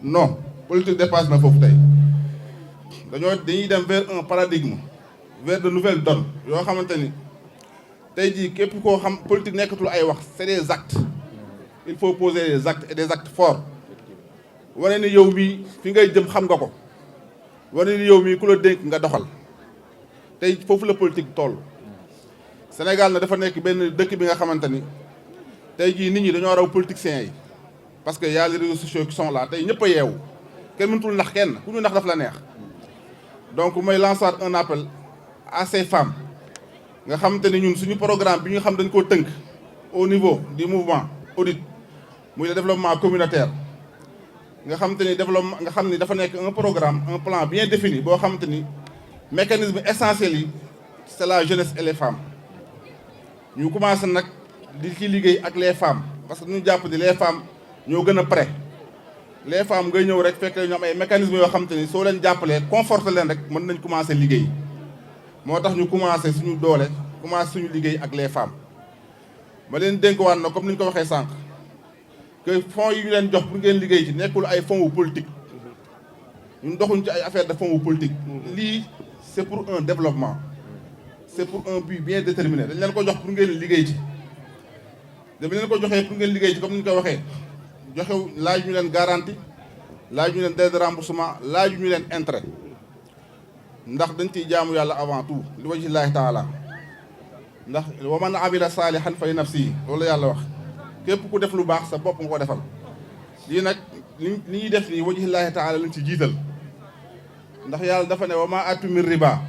non politique dépasse na foofu tey dañuy dem vers un paradigme vers de nouvelles donnes yoo xamante ni tey jii képp koo xam politique nekkatul ay wax c'est des actes il faut poser des actes et des actes forts wane ni yow mii fi ngay jëm xam nga ko wane ni yow mii ku la dénk nga doxal tey foofu la politique toll. Sénégal na dafa nekk benn dëkk bi nga xamante ni tey jii nit ñi dañoo raw politiciens yi parce que y a les réseaux sociaux qui sont là tey ñëpp a yeewu kenn mënutul nax kenn ku ñu nax daf la neex donc may lancer un appel à ces femmes nga xamante ni ñun suñu programme bi ñu xam dañ koo tënk au niveau du mouvement audit muy le développement communautaire nga xamante ni développement nga xam ni dafa nekk un programme un plan bien défini boo xamante ni mécanisme essentiel yi c'est la jeunesse et les femmes. ñu commencé nag di ci liggéey ak les femmes parce que ñu jàpp ni les femmes ñoo gën a prêt les femmes ngay ñëw rek fekk ñu am ay mécanismes yoo xam te ni soo leen jàppalee conforté leen rek mën nañ commencé liggéey moo tax ñu commencé suñu doole commencé suñu liggéey ak les femmes. ma leen dénkuwaat na comme ni ñu ko waxee sànq que fonds yi ñu leen jox pour ngeen liggéey ci nekkul ay fonds wu politique ñun doxuñ ci ay affaire de fonds wu politique lii c'est pour un développement. c'est pour un but bien déterminé dañ leen ko jox pour ngeen liggéey ci dañ leen ko joxee pour ngeen liggéey ci comme ni ñu ko waxee joxe laaj ñu leen garantie laaj ñu leen délai de remboursement laaj ñu leen intérêt ndax dañ ciy jaamu yàlla avant tout li wajhillaahi taala ndax wa man amila saalihan fa li nafsihi loolu yàlla wax képp ku def lu baax sa bopp nga ko defal lii nag li ñuy def nii wajhillaahi taala lañ ci jiital ndax yàlla dafa ne wa maa aatu min riba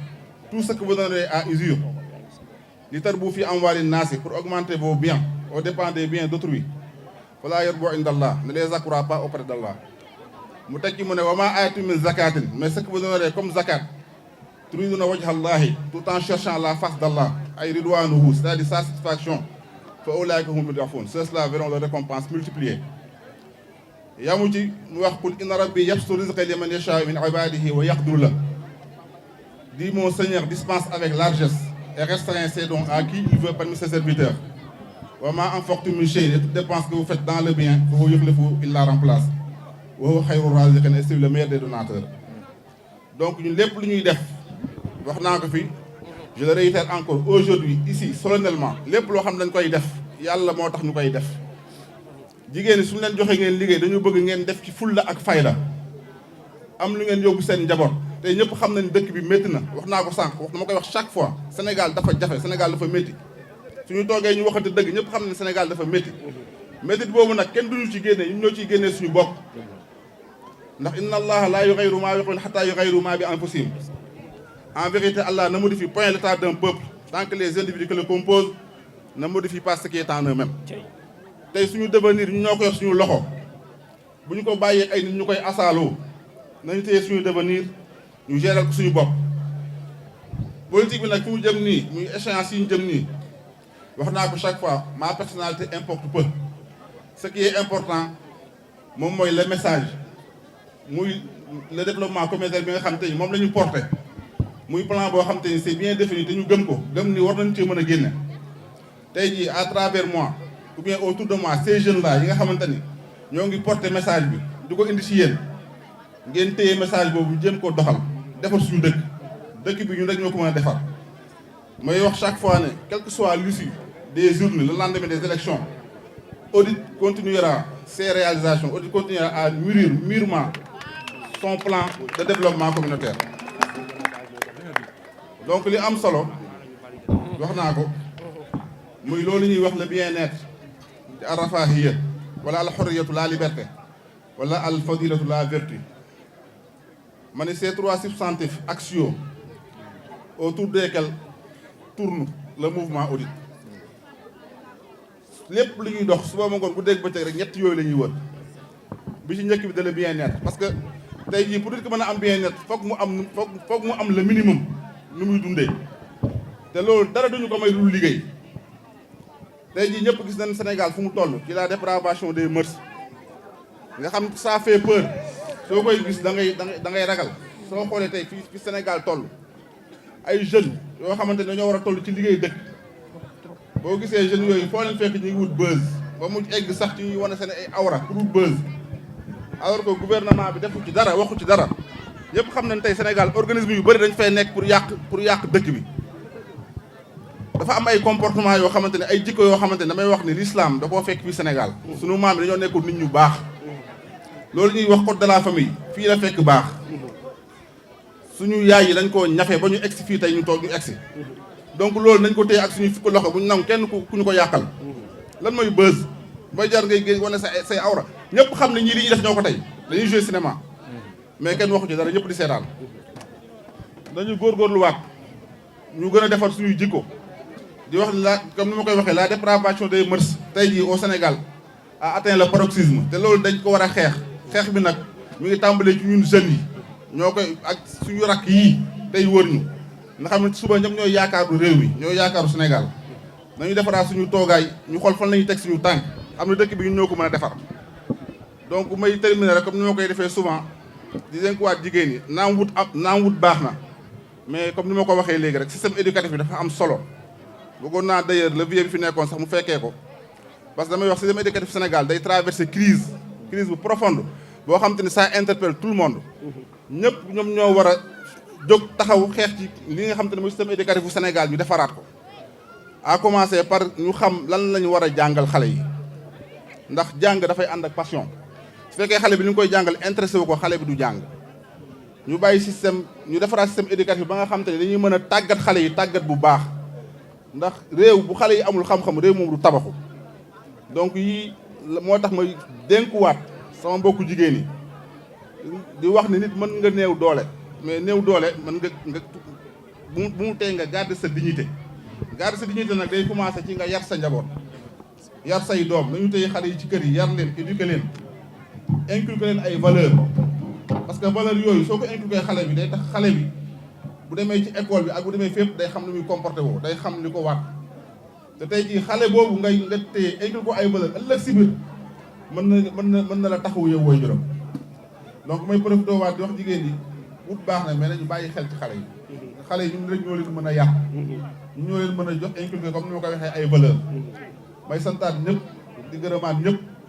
tout ce que vous donnez à usure, li-tarbu fi amwalin nasi pour augmenter vos biens aux dépens des biens d'autrui. Fala yarbu indallah, ne les accroît pas auprès d'Allah. Mu tekki mu ne wa ma aatu min zakatin, mais ce que vous donnerez comme zakat, turiduna wajha Allahi, tout en cherchant la face d'Allah, ay ridwanuhu, c'est-à-dire sa satisfaction. Fa ulaika humul mud'afun, ceux-là verront leurs récompenses multipliées. Yamu ci mu wax qul inna rabbi yabsutu rizqa liman yasha'u min ibadihi wa yaqdiru lahu. Dit mon Seigneur dispense avec largesse et restreint ses dons à qui il veut parmi ses serviteurs. Wa ma anfaqtum min shay'in, et toute dépense que vous faites dans le bien, fa huwa yukhlifuhu, il la remplace. Wa huwa khayrur raziqin, et c'est le meilleur des donateurs. Donc ñun lépp lu ñuy def wax naa ko fi je le réitère encore aujourd'hui ici solennellement lépp loo xam dañ koy def yàlla moo tax ñu koy def. jigéen ñi suñu leen joxe ngeen liggéey dañu bëgg ngeen def ci fulla ak fayda am lu ngeen yóbbu seen njaboot. tey ñëpp xam nañ dëkk bi métti na wax naa ko sànq wax dama koy wax chaque fois Sénégal dafa jafe Sénégal dafa métti suñu toogee ñu waxante dëgg ñëpp xam nañ Sénégal dafa métti métti boobu nag kenn duñu ci génnee ñun ñoo ciy génnee suñu bopp ndax inna allaha la yughayyiru ma bi qawmin hatta yughayyiru ma bi anfusihim en vérité Allah ne modifie point l'état d'un peuple tant que les individus qui le composent ne modifient pas ce qui est en eux-mêmes tey suñu devenir ñu ñoo ko yor suñu loxo bu ñu ko bàyyee ay nit ñu koy asaaloo nañu téye suñu devenir ñu gérer ko suñu bopp politique bi nag fu mu jëm nii muy échéance yi ñu jëm nii wax naa ko chaque fois ma personnalité importe peu ce qui est important moom mooy le message muy le développement communautaire bi nga xam te ni moom la ñu porté muy plan boo xam te ni c'est bien défini te ñu gëm ko gëm ni war nañu cee mën a génne tey jii à travers moi ou bien autour de moi ces jeunes là yi nga xamante ni ñoo ngi porté message bi di ko indi ci yéen ngeen téye message boobu jéem koo doxal defar suñu dëkk bi ñun rek ñoo ko mën a defar may wax chaque fois ne quelle que soit l'issue des urnes le lendemain des élections Audit continuera ses réalisations, Audit continuera à mûrir mûrement son plan de développement communautaire. donc li am solo wax naa ko muy loolu ñuy wax le bien-être te al rafahiya wala al hurriyatu la liberté wala al fadilatu la vertu ma ne ces trois substantifs axiaux autour desquels tourne le mouvement audit lépp lu ñuy dox suba ma ngoon bu dégg bëccëg rek ñett yooyu la ñuy wër bi ci njëkk bi da le bien-être parce que tey jii pour nit ki mën a am bien-être foog mu am le minimum nu muy dundee te loolu dara duñu ko may lu liggéey tey jii ñëpp gis nañ Sénégal fu mu toll ci la dépravation des mœurs nga xam ça fait peur soo koy gis da ngay ragal soo xoolee tey fi Sénégal toll ay jeunes yoo xamante ne dañoo war a toll ci liggéey dëkk boo gisee jeunes yooyu foo leen fekk ñu ngi wut buzz ba mu egg sax ci ñuy wane seen ay awra pour wut buzz alors que gouvernement bi defu ci dara waxu ci dara ñëpp xam nañ tey Sénégal organisme yu bëri dañ fay nekk pour yàq dëkk bi dafa am ay comportement yoo xamante ne ay jikko yoo xamante ne damay wax ni l'islam da koo fekk fii Sénégal sunu maam yi dañoo nekkul nit ñu baax loolu ñuy wax code de la famille fii la fekk baax suñu yaay yi dañ koo ñafe ba ñu egsi fii tey ñu toog ñu egsi donc loolu nañ ko téye ak suñu fukki loxo bu ñu nangu kenn ku ñu ko yàqal lan mooy buzz bay jar ngay génn wane say awra ñëpp xam ne ñii li ñuy def ñoo ko tey dañuy jouer cinéma mais kenn waxu ci dara ñëpp di seetaan dañu góorgóorluwaat ñu gën a defar suñuy jikko di wax la comme ni ma koy waxee la dépravation des mœurs tey jii au Sénégal a atteint le paroxysme te loolu dañ ko war a xeex bi nag mi ngi tàmbalee ci ñun jeunes yi ñoo koy ak suñu rakk yii tey wër ñu nga xam ne suba ñoom ñooy yaakaaru réew mi ñooy yaakaaru Sénégal nañu defaraat suñu toogaay ñu xool fan lañuy teg suñu tànk xam ne dëkk bi ñun ñoo ko mën a defar donc may terminer rek comme ni ma koy defee souvent di dénkuwaat jigéen ñi naam wut baax na mais comme ni ma ko waxee léegi rek système éducatif bi dafa am solo bëggoon naa d'ailleurs le vieux bi fi nekkoon sax mu fekkee ko parce que damay wax système éducatif Sénégal day traverser crise bu profonde boo xam te ne ça interpelle tout le monde ñëpp ñoom ñoo war a jóg taxaw xeex ci li nga xam te ne mooy système éducatif bu Sénégal ñu defaraat ko à commencer par ñu xam lan lañu war a jàngal xale yi ndax jàng dafay ànd ak passion su fekkee xale bi li ñu koy jàngal intéressé wu ko xale bi du jàng ñu bàyyi système ñu defaraat système éducatif ba nga xam te ne dañuy mën a tàggat xale yi tàggat bu baax ndax réew bu xale yi amul xam-xam réew moom du tabaxu donc yii moo tax may dénkuwaat sama mbokku jigéen yi di wax ni nit mën nga néew doole mais néew doole mën nga bu mu tey nga garder sa dignité nag day commencer ci nga yar sa njaboot yar say doom nañu tey xale yi ci kër yi yar leen éduquer leen inculquer leen ay valeurs parce que valeurs yooyu soo ko inculquer xale bi day tax xale bi bu demee ci école bi ak bu demee fépp day xam ni muy comporté woo day xam li ko war te tey jii xale boobu nga téye inculquer ko ay valeurs ëllëg si biir mën na la taxawu yow woy juróom donc may profité waat di wax jigéen ñi wut baax na mais nañu bàyyi xel ci xale yi ñun rek ñoo leen mën a yàq ñu ñoo leen mën a jox inculquer comme ni ma ko waxee ay valeurs may santaat ñëpp di gërëmaat ñëpp